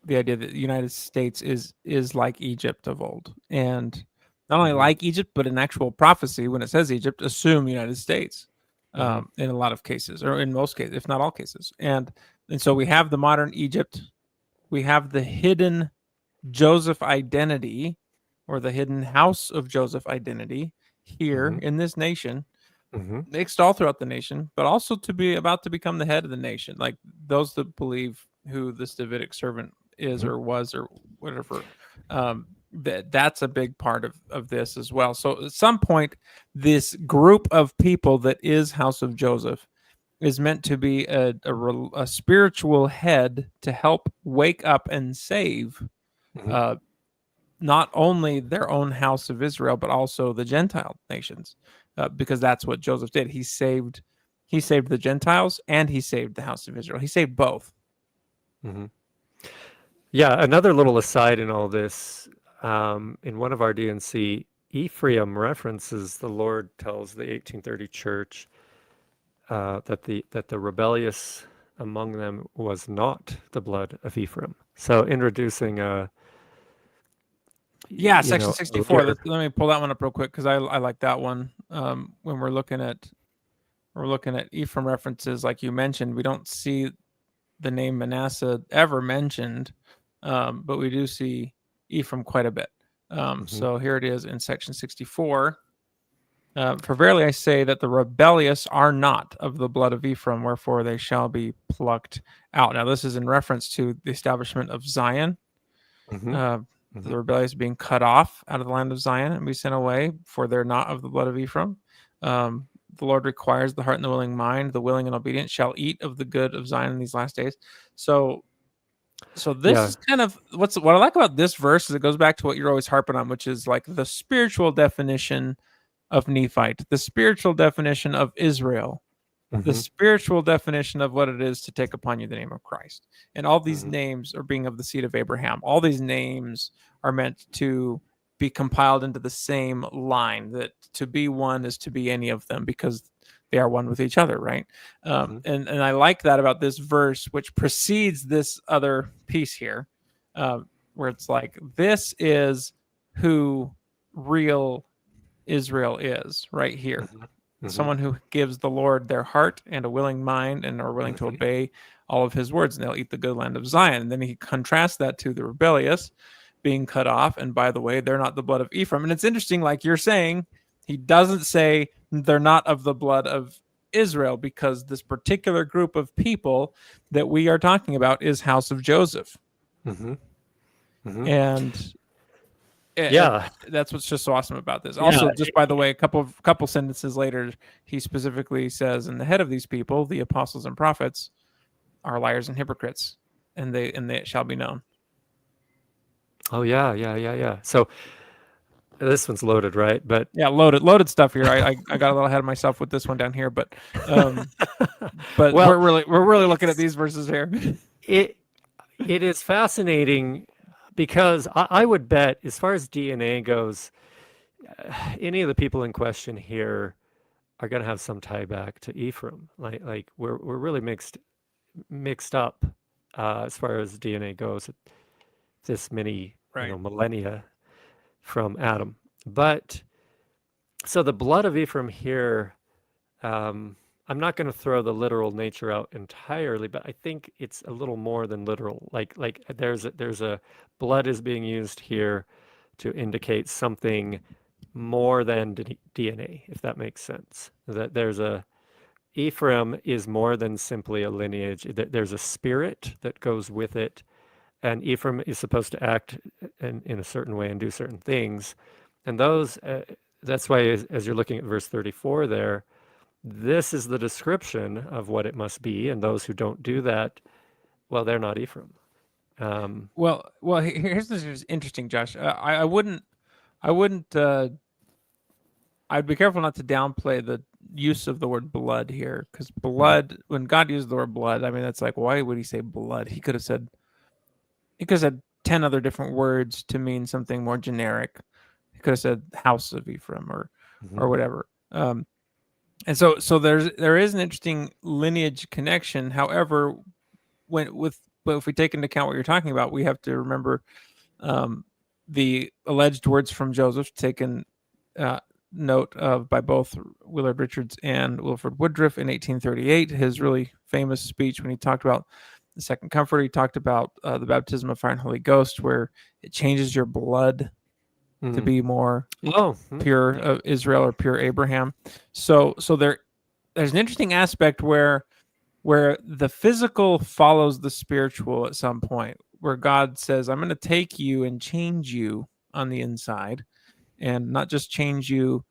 the idea that the United States is like Egypt of old, and not only Mm-hmm. like Egypt, but in actual prophecy, when it says Egypt, assume United States, Mm-hmm. in a lot of cases, or in most cases, if not all cases, and so we have the modern Egypt, we have the hidden Joseph identity, or the hidden house of Joseph identity here Mm-hmm. in this nation, Mm-hmm. mixed all throughout the nation, but also to be about to become the head of the nation. Like those that believe who this Davidic servant is Mm-hmm. or was or whatever, that's a big part of this as well. So at some point, this group of people that is House of Joseph is meant to be a spiritual head to help wake up and save Mm-hmm. uh, not only their own house of Israel, but also the Gentile nations, because that's what Joseph did. He saved the Gentiles and he saved the house of Israel. He saved both. Mm-hmm. Yeah, another little aside in all this, in one of our DNC, Ephraim references the Lord tells the 1830 church that the rebellious among them was not the blood of Ephraim. So introducing a Yeah, you section know a 64. layer. Let me pull that one up real quick because I like that one. When we're looking at Ephraim references, like you mentioned, we don't see the name Manasseh ever mentioned, but we do see Ephraim quite a bit. Mm-hmm. So here it is in section 64. For verily I say that the rebellious are not of the blood of Ephraim, wherefore they shall be plucked out. Now, this is in reference to the establishment of Zion, Mm-hmm. uh, Mm-hmm. the rebellious being cut off out of the land of Zion and be sent away, for they're not of the blood of Ephraim. The Lord requires the heart and the willing mind. The willing and obedient shall eat of the good of Zion in these last days. So, so this Yeah. is kind of what I like about this verse is it goes back to what you're always harping on, which is like the spiritual definition of Nephite, the spiritual definition of Israel, the Mm-hmm. spiritual definition of what it is to take upon you the name of Christ. And all these Mm-hmm. names are being of the seed of Abraham. All these names are meant to be compiled into the same line, that to be one is to be any of them because they are one with each other, right? Mm-hmm. And I like that about this verse, which precedes this other piece here, where it's like, this is who real Israel is right here. Mm-hmm. Someone who gives the Lord their heart and a willing mind and are willing to Mm-hmm. obey all of his words, and they'll eat the good land of Zion. And then he contrasts that to the rebellious being cut off. And by the way, they're not the blood of Ephraim. And it's interesting, like you're saying, he doesn't say they're not of the blood of Israel, because this particular group of people that we are talking about is House of Joseph. Mm-hmm. Mm-hmm. And Yeah. that's what's just so awesome about this. Yeah. Also, just by the way, a couple sentences later, he specifically says, "And the head of these people, the apostles and prophets, are liars and hypocrites, and they shall be known." Oh yeah. Yeah. Yeah. Yeah. So This one's loaded, right? But Yeah, loaded stuff here. I got a little ahead of myself with this one down here, um, but well, we're really looking at it's these verses here. it it is fascinating because I would bet, as far as DNA goes, any of the people in question here are going to have some tie back to Ephraim. Like we're really mixed up as far as DNA goes. This many Right. millennia from Adam, but so the blood of Ephraim here. I'm not going to throw the literal nature out entirely, but I think it's a little more than literal. Like there's a blood is being used here to indicate something more than DNA, if that makes sense. That there's a Ephraim is more than simply a lineage. There's a spirit that goes with it, and Ephraim is supposed to act in a certain way and do certain things, and those. That's why, as you're looking at verse 34 there, this is the description of what it must be, and those who don't do that, well, they're not Ephraim. Um, Here's this is interesting, Josh. I wouldn't. I'd be careful not to downplay the use of the word blood here, because mhm, blood, when God used the word blood, I mean, that's like, why would he say blood? He could have said 10 other different words to mean something more generic. He could have said house of Ephraim or mhm, whatever. And so there is an interesting lineage connection. However, but if we take into account what you're talking about, we have to remember um, the alleged words from Joseph taken uh, note of by both Willard Richards and Wilford Woodruff in 1838. His really famous speech when he talked about the Second Comfort, he talked about the baptism of fire and Holy Ghost, where it changes your blood to mhm. be more Oh, pure yeah. Israel or pure Abraham. So there's an interesting aspect where the physical follows the spiritual at some point, where God says, I'm going to take you and change you on the inside, and not just change you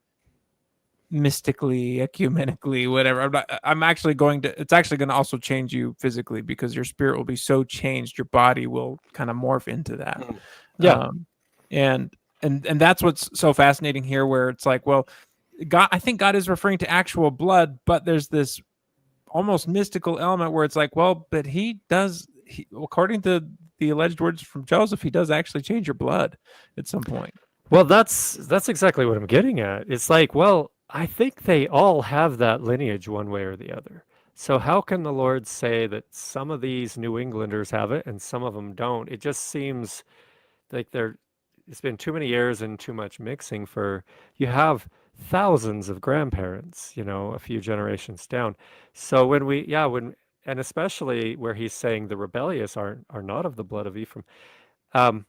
mystically, ecumenically, whatever. I'm actually going to, it's actually going to also change you physically, because your spirit will be so changed, your body will kind of morph into that. Mm. Yeah. Um, and, and that's what's so fascinating here, where it's like, well, I think God is referring to actual blood, but there's this almost mystical element where it's like, well, but according to the alleged words from Joseph, he does actually change your blood at some point. Well, that's exactly what I'm getting at. It's like, well, I think they all have that lineage one way or the other. So how can the Lord say that some of these New Englanders have it and some of them don't? It just seems like it's been too many years and too much mixing for you have thousands of grandparents, a few generations down. So and especially where he's saying the rebellious are not of the blood of Ephraim. Um,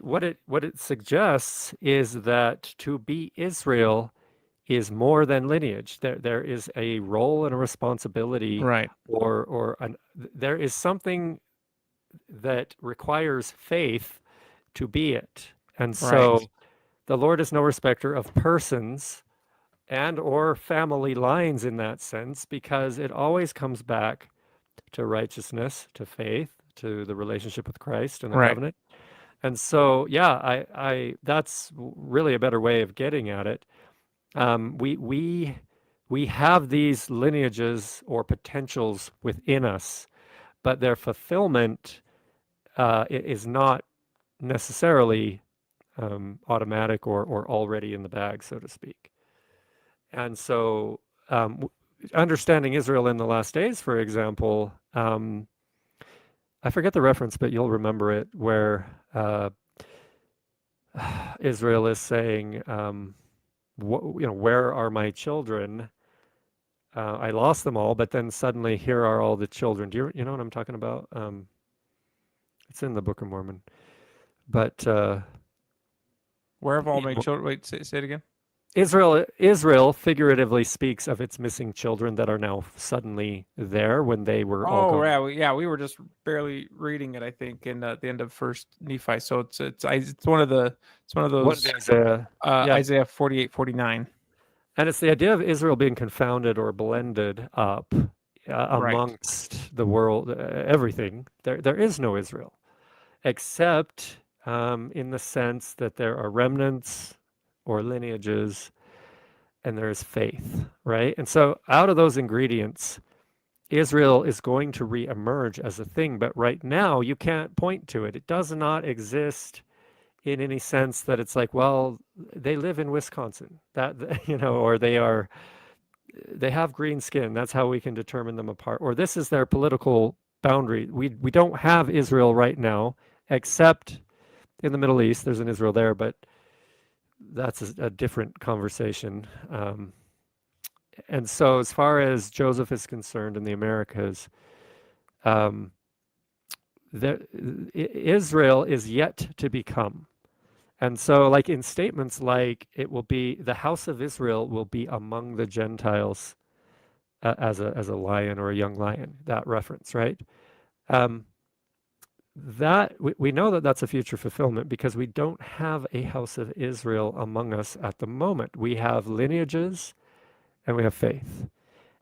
what it suggests is that to be Israel is more than lineage. There is a role and a responsibility, Right. there is something that requires faith to be it. And Right. so the Lord is no respecter of persons and or family lines in that sense, because it always comes back to righteousness, to faith, to the relationship with Christ and the Right. covenant. And so, yeah, I that's really a better way of getting at it. We have these lineages or potentials within us, but their fulfillment is not necessarily automatic or already in the bag, so to speak. And so, understanding Israel in the last days, for example, I forget the reference, but you'll remember it, where Israel is saying, where are my children? I lost them all, but then suddenly here are all the children. Do you know what I'm talking about? It's in the Book of Mormon, but Where have all you my know, children? Wait, say it again. Israel figuratively speaks of its missing children that are now suddenly there when they were all Oh gone. yeah, we were just barely reading it, I think, in the end of First Nephi. So it's one of One of those these, yeah, Isaiah 48, 49. and it's the idea of Israel being confounded or blended up Right. amongst the world, everything. There is no Israel, except in the sense that there are remnants. or lineages, and there is faith, right? And so out of those ingredients, Israel is going to reemerge as a thing, but right now you can't point to it. It does not exist in any sense that it's like, well, they live in Wisconsin, that or they have green skin. That's how we can determine them apart. Or this is their political boundary. We don't have Israel right now, except in the Middle East. There's an Israel there, but that's a different conversation. And so, as far as Joseph is concerned in the Americas, um, Israel is yet to become. And so, like in statements like it will be the house of Israel will be among the Gentiles as a lion or a young lion. That reference, right? Um, that we know that that's a future fulfillment because we don't have a house of Israel among us at the moment. We have lineages and we have faith.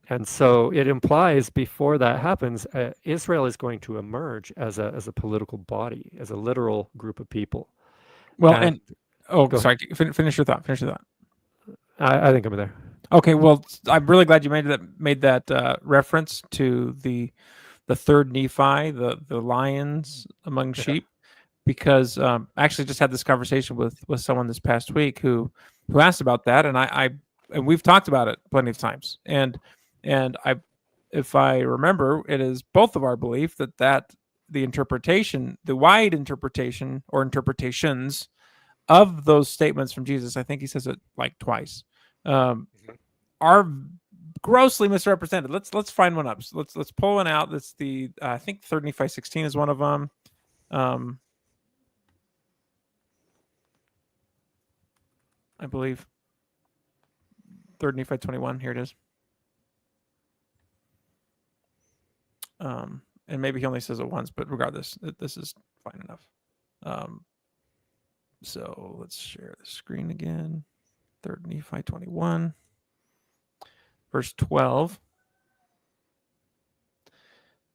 And so it implies before that happens, Israel is going to emerge as a political body, as a literal group of people. Well, And sorry, finish your thought. Finish your thought. I think I'm there. Okay, well, I'm really glad you made that reference to the third Nephi, the lions among sheep, because I actually just had this conversation with someone this past week who asked about that, and and we've talked about it plenty of times, and if I remember, it is both of our belief that the interpretation, the wide interpretation or interpretations of those statements from Jesus, I think he says it like twice, are grossly misrepresented. Let's find one up. So let's pull one out. That's the I think 3 Nephi 16 is one of them. I believe 3 Nephi 21. Here it is. And maybe he only says it once, but regardless, this is fine enough. So let's share the screen again. 3 Nephi 21, verse 12.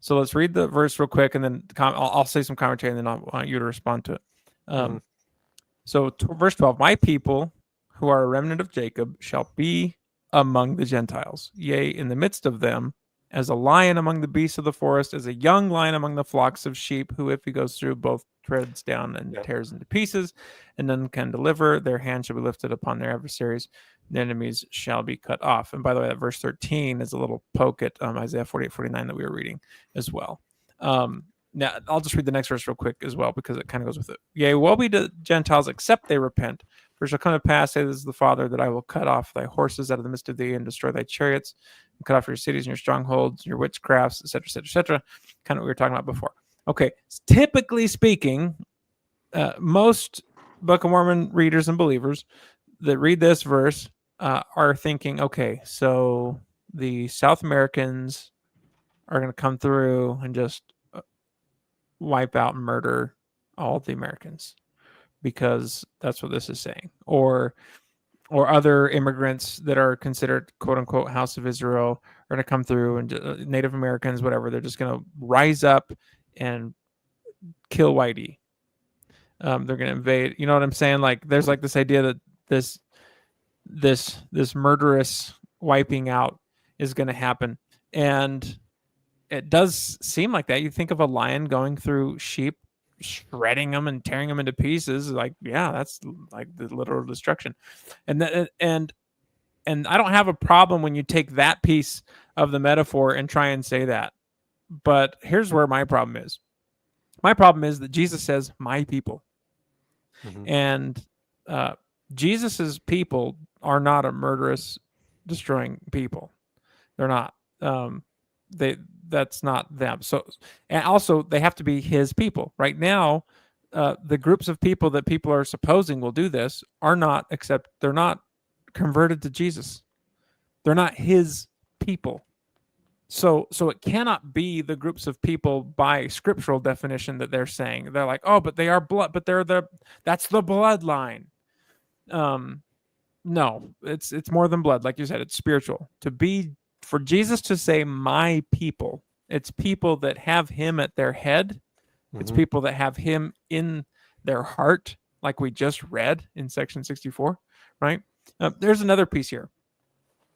So let's read the verse real quick, and then I'll say some commentary, and then I want you to respond to it. So verse 12, my people who are a remnant of Jacob shall be among the Gentiles, yea, in the midst of them, as a lion among the beasts of the forest, as a young lion among the flocks of sheep, who if he goes through, both treads down and tears into pieces, and none can deliver. Their hand shall be lifted upon their adversaries, the enemies shall be cut off. And by the way, that verse 13 is a little poke at Isaiah 48:49 that we were reading as well. Now, I'll just read the next verse real quick as well, because it kind of goes with it. Yea, woe be to Gentiles, except they repent. For it shall come to pass, says the Father, that I will cut off thy horses out of the midst of thee, and destroy thy chariots, and cut off your cities and your strongholds, and your witchcrafts, etc., etc., etc. Kind of what we were talking about before. Okay, typically speaking, most Book of Mormon readers and believers that read this verse are thinking, okay, so the South Americans are going to come through and just wipe out and murder all the Americans, because that's what this is saying. Or other immigrants that are considered quote unquote House of Israel are going to come through, and Native Americans, whatever, they're just going to rise up and kill Whitey. They're going to invade. You know what I'm saying? Like, there's like this idea that this murderous wiping out is going to happen, and it does seem like that. You think of a lion going through sheep, shredding them and tearing them into pieces. Like, yeah, that's like the literal destruction. And I don't have a problem when you take that piece of the metaphor and try and say that. But here's where my problem is. My problem is that Jesus says, my people. And Jesus's people are not a murderous, destroying people. They're not. That's not them. So, and also they have to be his people. Right now, the groups of people that people are supposing will do this are not, except they're not converted to Jesus. They're not his people. So it cannot be the groups of people by scriptural definition that they're saying. They're like, oh, but they are blood, but that's the bloodline. No, it's more than blood. Like you said, it's spiritual. For Jesus to say my people, it's people that have him at their head. It's people that have him in their heart, like we just read in section 64, right? There's another piece here.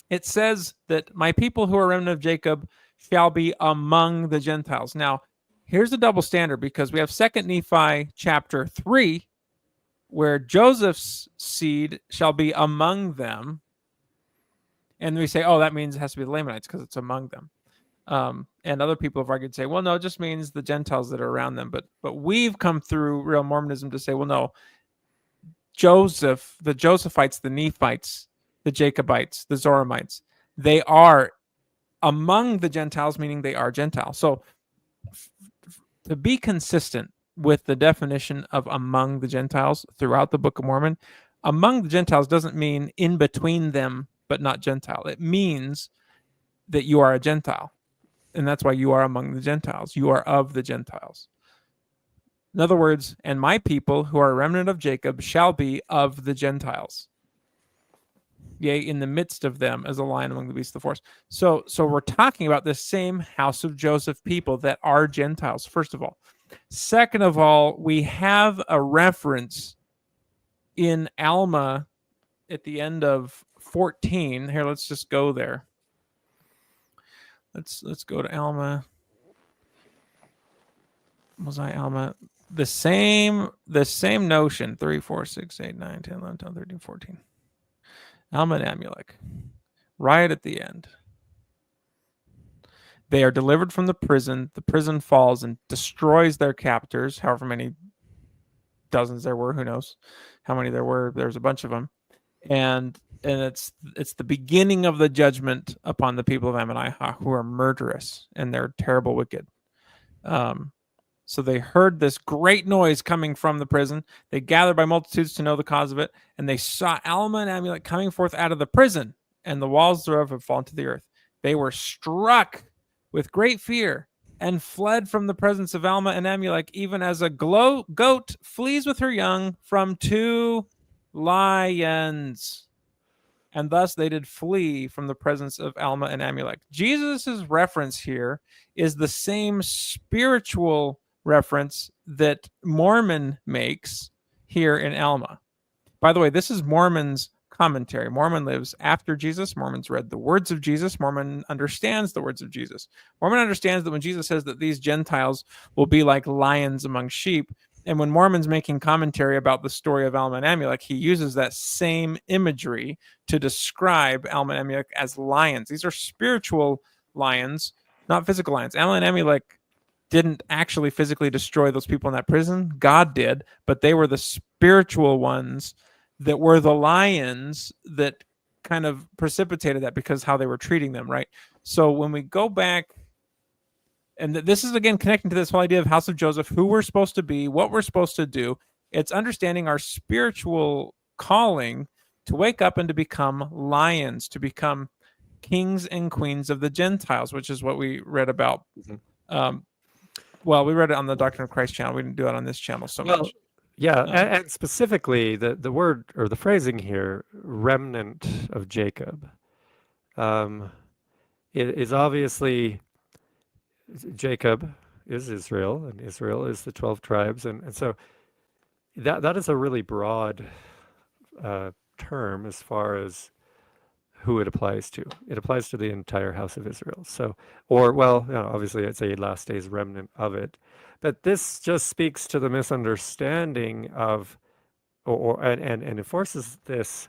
It says that my people who are remnant of Jacob shall be among the Gentiles. Now, here's the double standard, because we have 2nd Nephi chapter 3, where Joseph's seed shall be among them. And we say, oh, that means it has to be the Lamanites because it's among them. And other people have argued, say, well, no, it just means the Gentiles that are around them. But we've come through real Mormonism to say, well, no, Joseph, the Josephites, the Nephites, the Jacobites, the Zoramites, they are among the Gentiles, meaning they are Gentiles. So to be consistent with the definition of among the Gentiles throughout the Book of Mormon, among the Gentiles doesn't mean in between them, but not Gentile. It means that you are a Gentile. And that's why you are among the Gentiles. You are of the Gentiles. In other words, and my people who are a remnant of Jacob shall be of the Gentiles. Yea, in the midst of them as a lion among the beasts of the forest. So we're talking about this same house of Joseph people that are Gentiles, first of all. Second of all, we have a reference in Alma at the end of 14. Here, let's just go there. Let's go to Alma. Was I Alma? The same notion. 3, 4, 6, 8, 9, 10, 11, 12, 13, 14. Alma and Amulek. Right at the end. They are delivered from the prison. The prison falls and destroys their captors, however many dozens there were, who knows how many there were. There's a bunch of them. And it's the beginning of the judgment upon the people of Ammonihah, who are murderous and they're terrible wicked. So they heard this great noise coming from the prison. They gathered by multitudes to know the cause of it, and they saw Alma and Amulek coming forth out of the prison, and the walls thereof had fallen to the earth. They were struck with great fear and fled from the presence of Alma and Amulek, even as a goat flees with her young from 2 lions. And thus they did flee from the presence of Alma and Amulek. Jesus' reference here is the same spiritual reference that Mormon makes here in Alma. By the way, this is Mormon's commentary. Mormon lives after Jesus. Mormon's read the words of Jesus. Mormon understands the words of Jesus. Mormon understands that when Jesus says that these Gentiles will be like lions among sheep, and when Mormon's making commentary about the story of Alma and Amulek, he uses that same imagery to describe Alma and Amulek as lions. These are spiritual lions, not physical lions. Alma and Amulek didn't actually physically destroy those people in that prison. God did, but they were the spiritual ones that were the lions that kind of precipitated that because how they were treating them, right? So when we go back, and this is again connecting to this whole idea of House of Joseph, who we're supposed to be, what we're supposed to do, it's understanding our spiritual calling to wake up and to become lions, to become kings and queens of the Gentiles, which is what we read about. Mm-hmm. Well, we read it on the Doctrine of Christ channel. We didn't do it on this channel so much. Yeah, and specifically the word or the phrasing here, remnant of Jacob, is obviously Jacob is Israel, and Israel is the 12 tribes, and so that is a really broad term as far as who it applies to. It applies to the entire house of Israel. So, or well, obviously it's a last days remnant of it. But this just speaks to the misunderstanding of, and enforces this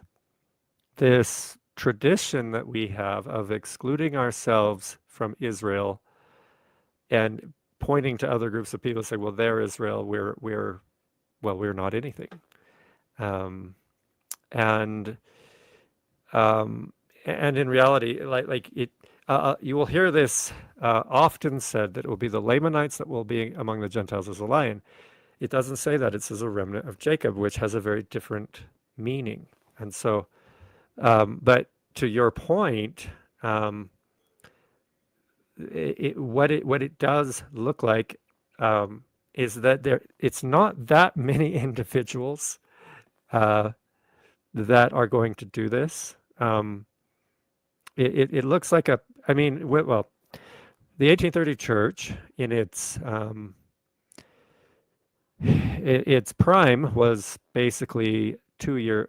tradition that we have of excluding ourselves from Israel and pointing to other groups of people, say, well, they're Israel, we're not anything, and in reality, like it. You will hear this often said that it will be the Lamanites that will be among the Gentiles as a lion. It doesn't say that. It says a remnant of Jacob, which has a very different meaning. And so, but to your point, what it does look like is that it's not that many individuals that are going to do this. It looks like well, the 1830 church in its prime was basically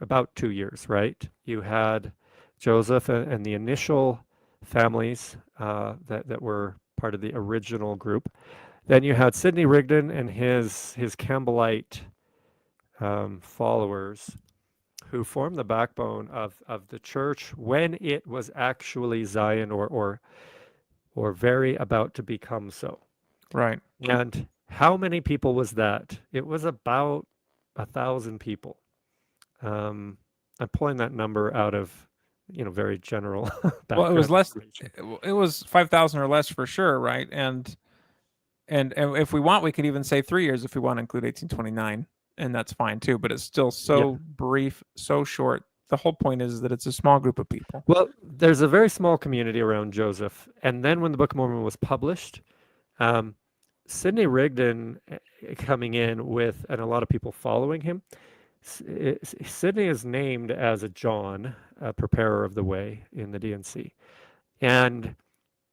about 2 years, right? You had Joseph and the initial families that were part of the original group. Then you had Sidney Rigdon and his Campbellite followers who formed the backbone of the church when it was actually Zion or very about to become so. Right. And how many people was that? It was about 1,000 people. I'm pulling that number out of, very general Well, it was background less. information. It was 5,000 or less for sure, right? And if we want, we could even say 3 years if we want to include 1829, and that's fine too. But it's still Yeah. so brief, so short. The whole point is that it's a small group of people. Well, there's a very small community around Joseph. And then when the Book of Mormon was published, um, Sidney Rigdon coming in with, and a lot of people following him, Sidney is named as a John, a preparer of the way in the DNC. And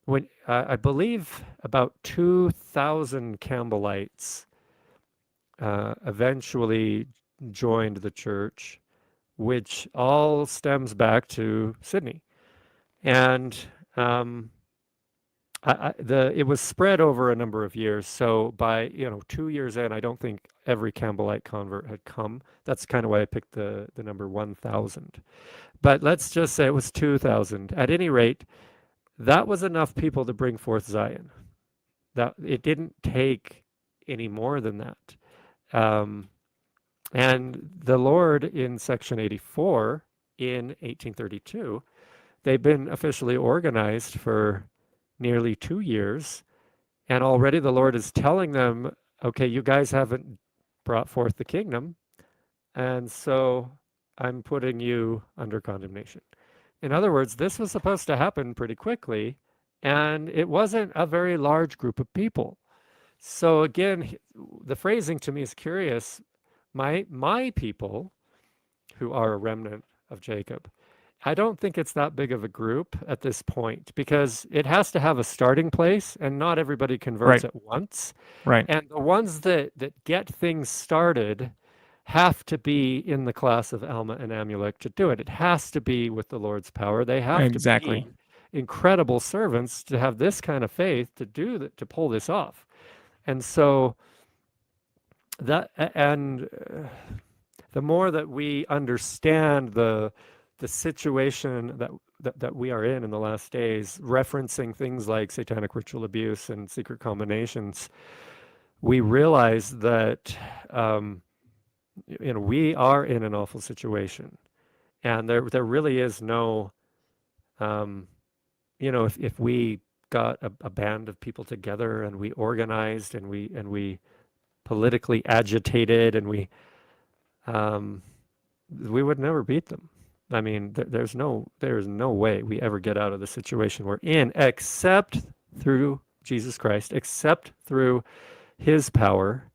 when I believe about 2,000 Campbellites eventually joined the church, which all stems back to Sidney. And it was spread over a number of years. So by 2 years in, I don't think every Campbellite convert had come. That's kind of why I picked the number 1,000. But let's just say it was 2,000. At any rate, that was enough people to bring forth Zion. That it didn't take any more than that. And the Lord in Section 84 in 1832, they've been officially organized for nearly 2 years, and already the Lord is telling them, okay, you guys haven't brought forth the kingdom, and so I'm putting you under condemnation. In other words, this was supposed to happen pretty quickly, and it wasn't a very large group of people. So again, the phrasing to me is curious. My people, who are a remnant of Jacob, I don't think it's that big of a group at this point because it has to have a starting place and not everybody converts Right. at once. Right. And the ones that get things started have to be in the class of Alma and Amulek to do it. It has to be with the Lord's power. They have to Exactly. be incredible servants to have this kind of faith to to pull this off. And so the more that we understand the situation that we are in the last days, referencing things like satanic ritual abuse and secret combinations, we realize that we are in an awful situation, and there really is no, if we got a band of people together and we organized and we politically agitated and we would never beat them. I mean, there's no way we ever get out of the situation we're in except through Jesus Christ, except through his power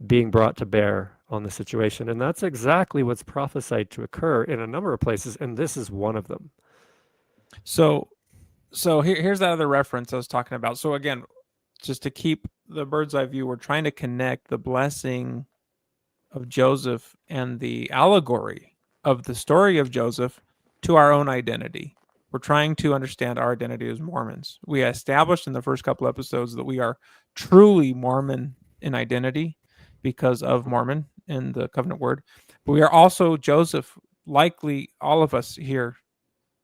being brought to bear on the situation. And that's exactly what's prophesied to occur in a number of places, and this is one of them. So here's that other reference I was talking about. So again, just to keep the bird's eye view, we're trying to connect the blessing of Joseph and the allegory of the story of Joseph to our own identity. We're trying to understand our identity as Mormons. We established in the first couple episodes that we are truly Mormon in identity because of Mormon in the covenant word. But we are also Joseph. Likely all of us here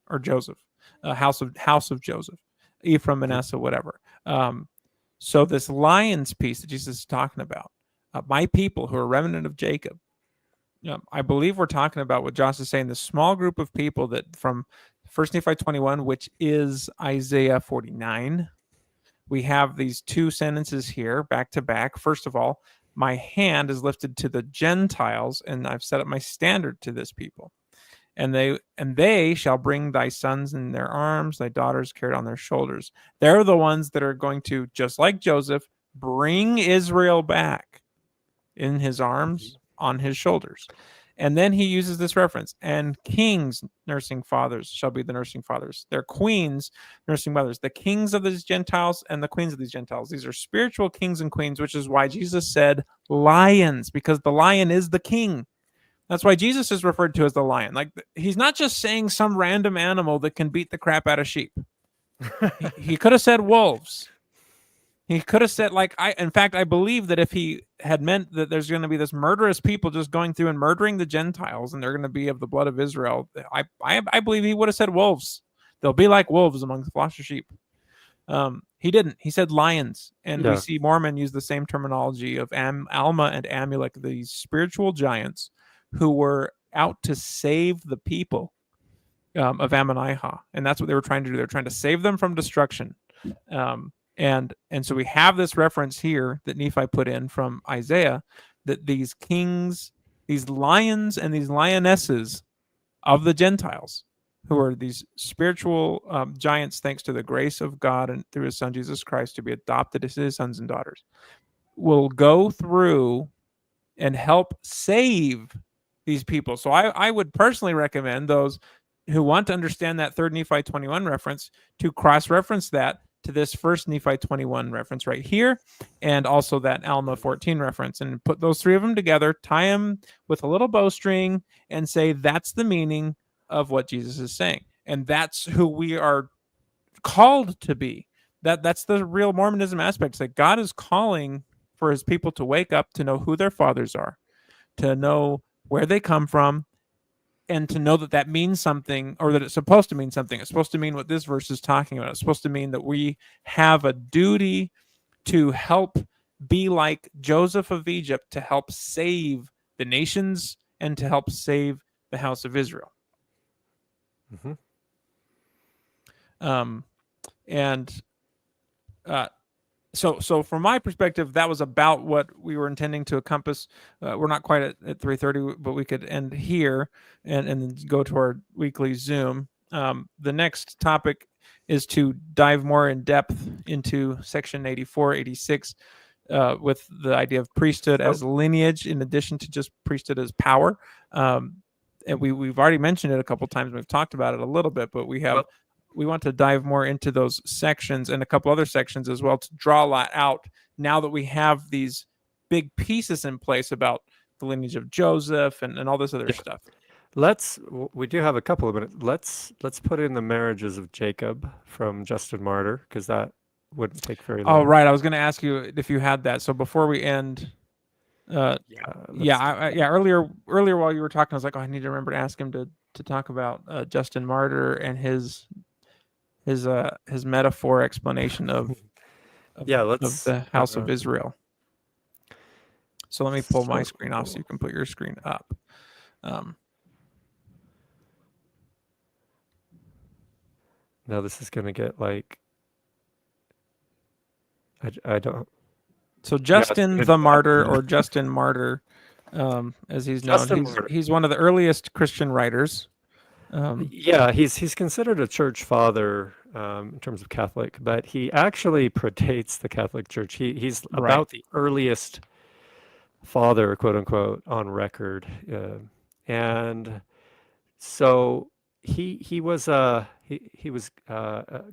are Joseph, house of Joseph, Ephraim, Manasseh, whatever. So this lions piece that Jesus is talking about, my people who are remnant of Jacob, I believe we're talking about what Josh is saying, the small group of people that from 1 Nephi 21, which is Isaiah 49, we have these two sentences here back to back. First of all, my hand is lifted to the Gentiles, and I've set up my standard to this people. And they shall bring thy sons in their arms, thy daughters carried on their shoulders. They're the ones that are going to, just like Joseph, bring Israel back in his arms, on his shoulders. And then he uses this reference, and kings nursing fathers shall be the nursing fathers. Their queens nursing mothers. The kings of these Gentiles and the queens of these Gentiles. These are spiritual kings and queens, which is why Jesus said lions, because the lion is the king. That's why Jesus is referred to as the lion. Like, he's not just saying some random animal that can beat the crap out of sheep. He could have said wolves. He could have said, like, in fact, I believe that if he had meant that there's going to be this murderous people just going through and murdering the Gentiles and they're going to be of the blood of Israel, I believe he would have said wolves. They'll be like wolves among the flocks of sheep. He didn't. He said lions. And we see Mormon use the same terminology of Alma and Amulek, these spiritual giants who were out to save the people of Ammonihah. And that's what they were trying to do. They're trying to save them from destruction. And so we have this reference here that Nephi put in from Isaiah, that these kings, these lions and these lionesses of the Gentiles, who are these spiritual giants, thanks to the grace of God and through his son Jesus Christ, to be adopted as his sons and daughters, will go through and help save these people. So I would personally recommend those who want to understand that 3 Nephi 21 reference to cross-reference that to this 1 Nephi 21 reference right here, and also that Alma 14 reference, and put those three of them together, tie them with a little bowstring, and say that's the meaning of what Jesus is saying. And that's who we are called to be. That's the real Mormonism aspect. It's like God is calling for his people to wake up, to know who their fathers are, to know where they come from, and to know that that means something, or that it's supposed to mean something. It's supposed to mean what this verse is talking about. It's supposed to mean that we have a duty to help be like Joseph of Egypt, to help save the nations and to help save the house of Israel. Mm-hmm. So from my perspective, that was about what we were intending to encompass. We're not quite at 3:30, but we could end here and then go to our weekly Zoom. The next topic is to dive more in depth into section 84, 86, with the idea of priesthood as lineage, in addition to just priesthood as power. And we've already mentioned it a couple times. We've talked about it a little bit, but we want to dive more into those sections and a couple other sections as well, to draw a lot out now that we have these big pieces in place about the lineage of Joseph and all this other stuff. We do have a couple of minutes. Let's put in the marriages of Jacob from Justin Martyr, because that wouldn't take very long. Oh, right. I was going to ask you if you had that. So before we end, earlier while you were talking, I was like, I need to remember to ask him to talk about Justin Martyr and his metaphor explanation of the house of Israel. So let me pull my screen off so you can put your screen up. Now this is going to get like, I don't. So Justin the Martyr, or Justin Martyr, as he's known, he's one of the earliest Christian writers. He's considered a church father in terms of Catholic, but he actually predates the Catholic Church. He's about the earliest father, quote unquote, on record, and so he was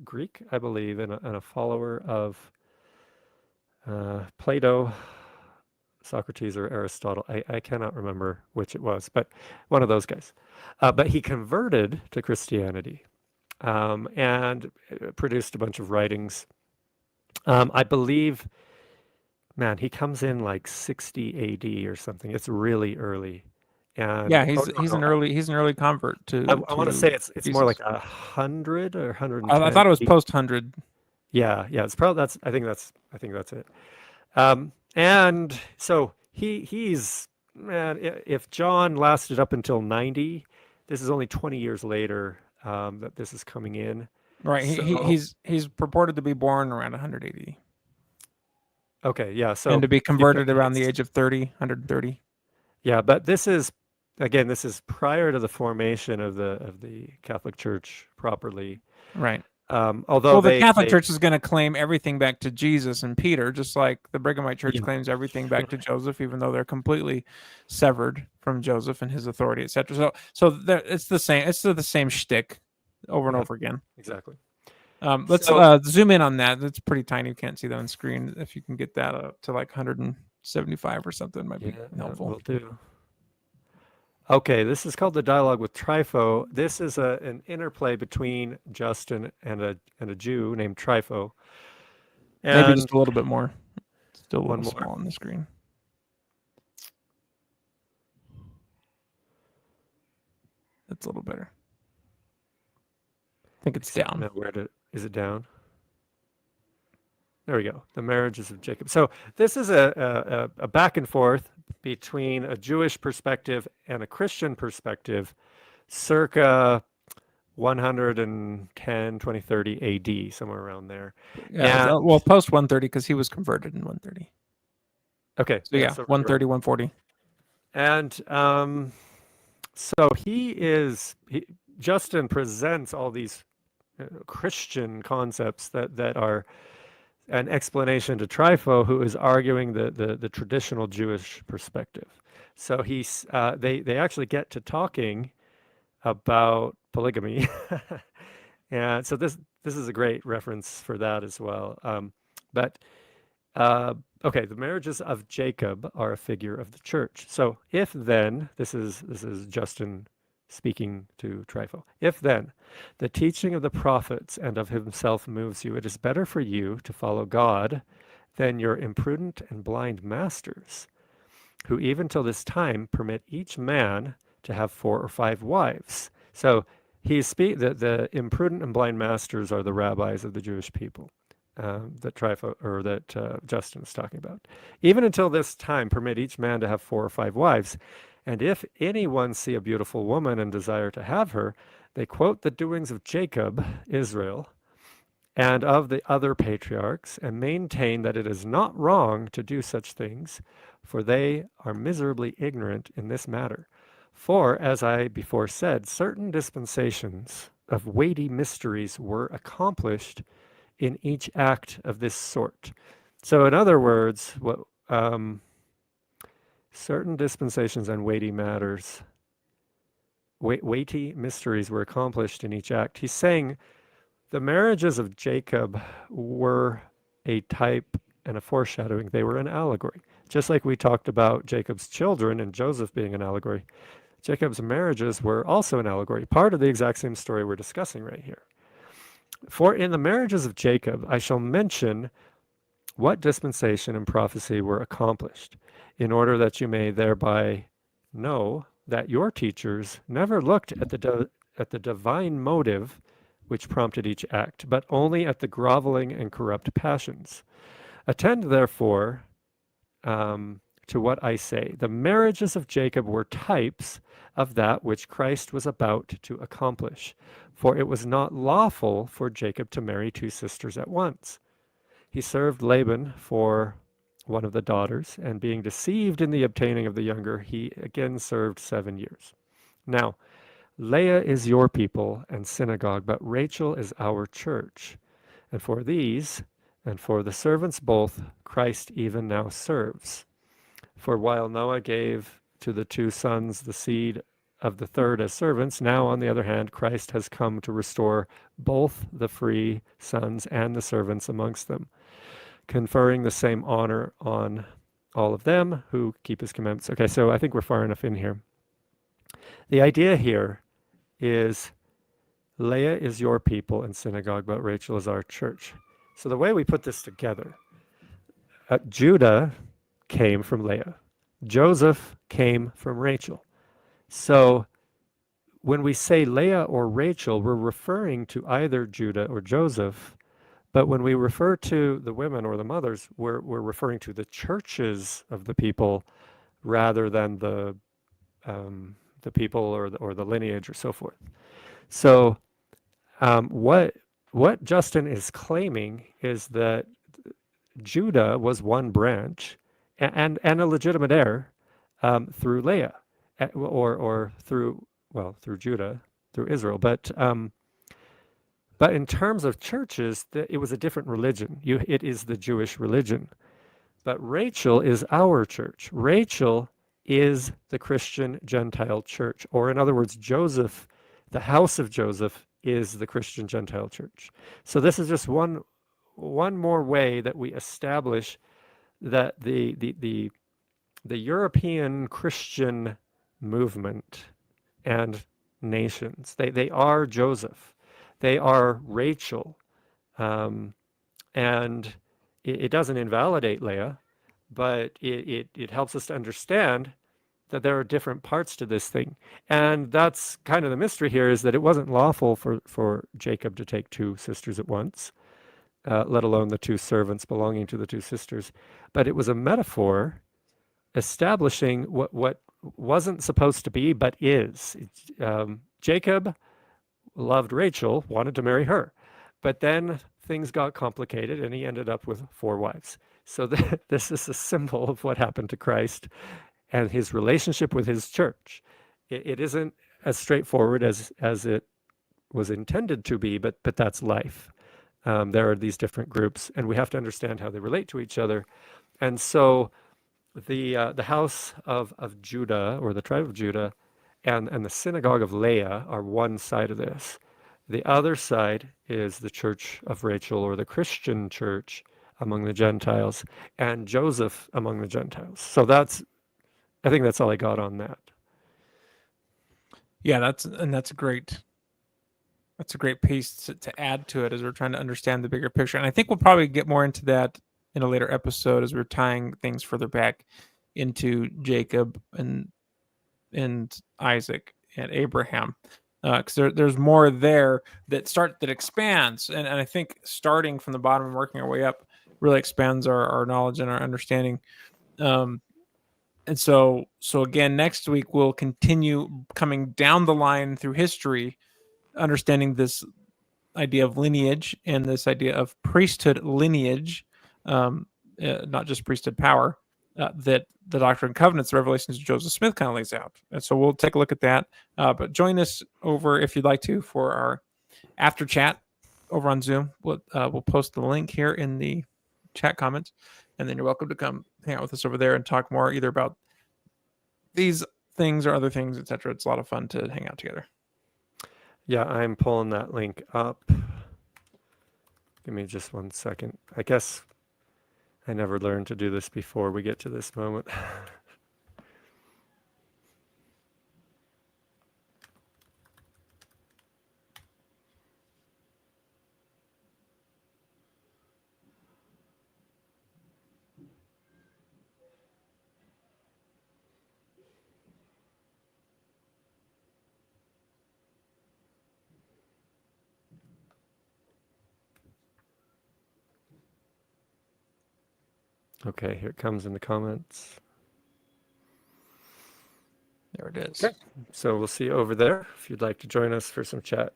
Greek, I believe, and a follower of Plato, Socrates, or Aristotle. I cannot remember which it was, but one of those guys. But he converted to Christianity and produced a bunch of writings. I believe, man, he comes in like 60 AD or something. It's really early. And he's an early convert to. I want to say it's Jesus. More like 100 or 110. I thought it was post 100. Yeah, it's probably I think that's it. And so he's, man, if John lasted up until 90, this is only 20 years later that this is coming in. Right. So, he's purported to be born around 180. Okay, yeah. So and to be converted around the age of 130. Yeah, but this is prior to the formation of the Catholic Church properly. Right. Although the Catholic Church is going to claim everything back to Jesus and Peter, just like the Brighamite Church claims everything back to Joseph, even though they're completely severed from Joseph and his authority, etc. So it's the same. It's the same shtick over and over again. Exactly. Let's zoom in on that. It's pretty tiny. You can't see that on screen. If you can get that up to like 175 or something, might be helpful. Will do. Okay, this is called the dialogue with Trypho. This is an interplay between Justin and a Jew named Trypho. Maybe just And a little bit more. Still a one little more. small on the screen. That's a little better. I think it's Except down. now, is it down? There we go. The marriages of Jacob. So this is a back and forth between a Jewish perspective and a Christian perspective, circa 110, 2030 AD, somewhere around there. Yeah, And well, post 130 because he was converted in 130. okay, So yeah, so 130, 140. and so Justin presents all these Christian concepts that are an explanation to Trypho, who is arguing the traditional Jewish perspective. So they actually get to talking about polygamy, and so this is a great reference for that as well. But okay, the marriages of Jacob are a figure of the church. So if then, this is Justin speaking to Trypho. If then the teaching of the prophets and of himself moves you, it is better for you to follow God than your imprudent and blind masters, who even till this time permit each man to have 4 or 5 wives. So the imprudent and blind masters are the rabbis of the Jewish people that Justin is talking about. Even until this time, permit each man to have 4 or 5 wives. And if anyone see a beautiful woman and desire to have her, they quote the doings of Jacob, Israel, and of the other patriarchs, and maintain that it is not wrong to do such things, for they are miserably ignorant in this matter. For, as I before said, certain dispensations of weighty mysteries were accomplished in each act of this sort. So, in other words, what certain dispensations and weighty matters, weighty mysteries were accomplished in each act. He's saying the marriages of Jacob were a type and a foreshadowing. They were an allegory. Just like we talked about Jacob's children and Joseph being an allegory, Jacob's marriages were also an allegory, part of the exact same story we're discussing right here. For in the marriages of Jacob, I shall mention what dispensation and prophecy were accomplished, in order that you may thereby know that your teachers never looked at the divine motive which prompted each act, but only at the groveling and corrupt passions. Attend, therefore, to what I say. The marriages of Jacob were types of that which Christ was about to accomplish. For it was not lawful for Jacob to marry 2 sisters at once. He served Laban for one of the daughters, and being deceived in the obtaining of the younger, he again served 7 years. Now, Leah is your people and synagogue, but Rachel is our church. And for these, and for the servants both, Christ even now serves. For while Noah gave to the 2 sons the seed of the third as servants, now, on the other hand, Christ has come to restore both the free sons and the servants amongst them, conferring the same honor on all of them who keep his commandments. Okay, so I think we're far enough in here. The idea here is Leah is your people and synagogue, but Rachel is our church. So the way we put this together, Judah came from Leah. Joseph came from Rachel. So when we say Leah or Rachel, we're referring to either Judah or Joseph. But when we refer to the women or the mothers, we're referring to the churches of the people rather than the people or the lineage or so forth. So what Justin is claiming is that Judah was one branch and a legitimate heir through Leah, or through Judah, through Israel. But in terms of churches, it was a different religion. It is the Jewish religion. But Rachel is our church. Rachel is the Christian Gentile church. Or in other words, Joseph, the house of Joseph, is the Christian Gentile church. So this is just one more way that we establish that the European Christian movement and nations. They are Joseph. They are Rachel. Um, and it doesn't invalidate Leah, but it helps us to understand that there are different parts to this thing. And that's kind of the mystery here, is that it wasn't lawful for Jacob to take two sisters at once, let alone the two servants belonging to the two sisters. But it was a metaphor establishing what wasn't supposed to be, but is. Jacob loved Rachel, wanted to marry her. But then things got complicated and he ended up with four wives. So this is a symbol of what happened to Christ and his relationship with his church. It isn't as straightforward as it was intended to be, but that's life. There are these different groups, and we have to understand how they relate to each other. And so the house of Judah, or the tribe of Judah, and the synagogue of Leah are one side of this. The other side is the church of Rachel, or the Christian church among the Gentiles, and Joseph among the Gentiles. So I think that's all I got on that. Yeah, that's a great piece to add to it as we're trying to understand the bigger picture. And I think we'll probably get more into that in a later episode as we're tying things further back into Jacob and Isaac and Abraham, because there's more there that expands, and I think starting from the bottom and working our way up really expands our knowledge and our understanding. And so again, next week we'll continue coming down the line through history, understanding this idea of lineage and this idea of priesthood lineage, not just priesthood power, that the Doctrine and Covenants, the Revelations of Joseph Smith kind of lays out. And so we'll take a look at that. But join us over, if you'd like to, for our after chat over on Zoom. We'll post the link here in the chat comments, and then you're welcome to come hang out with us over there and talk more either about these things or other things, etc. It's a lot of fun to hang out together. Yeah, I'm pulling that link up. Give me just 1 second. I guess I never learned to do this before we get to this moment. Okay, here it comes in the comments. There it is. Okay. So we'll see you over there if you'd like to join us for some chat.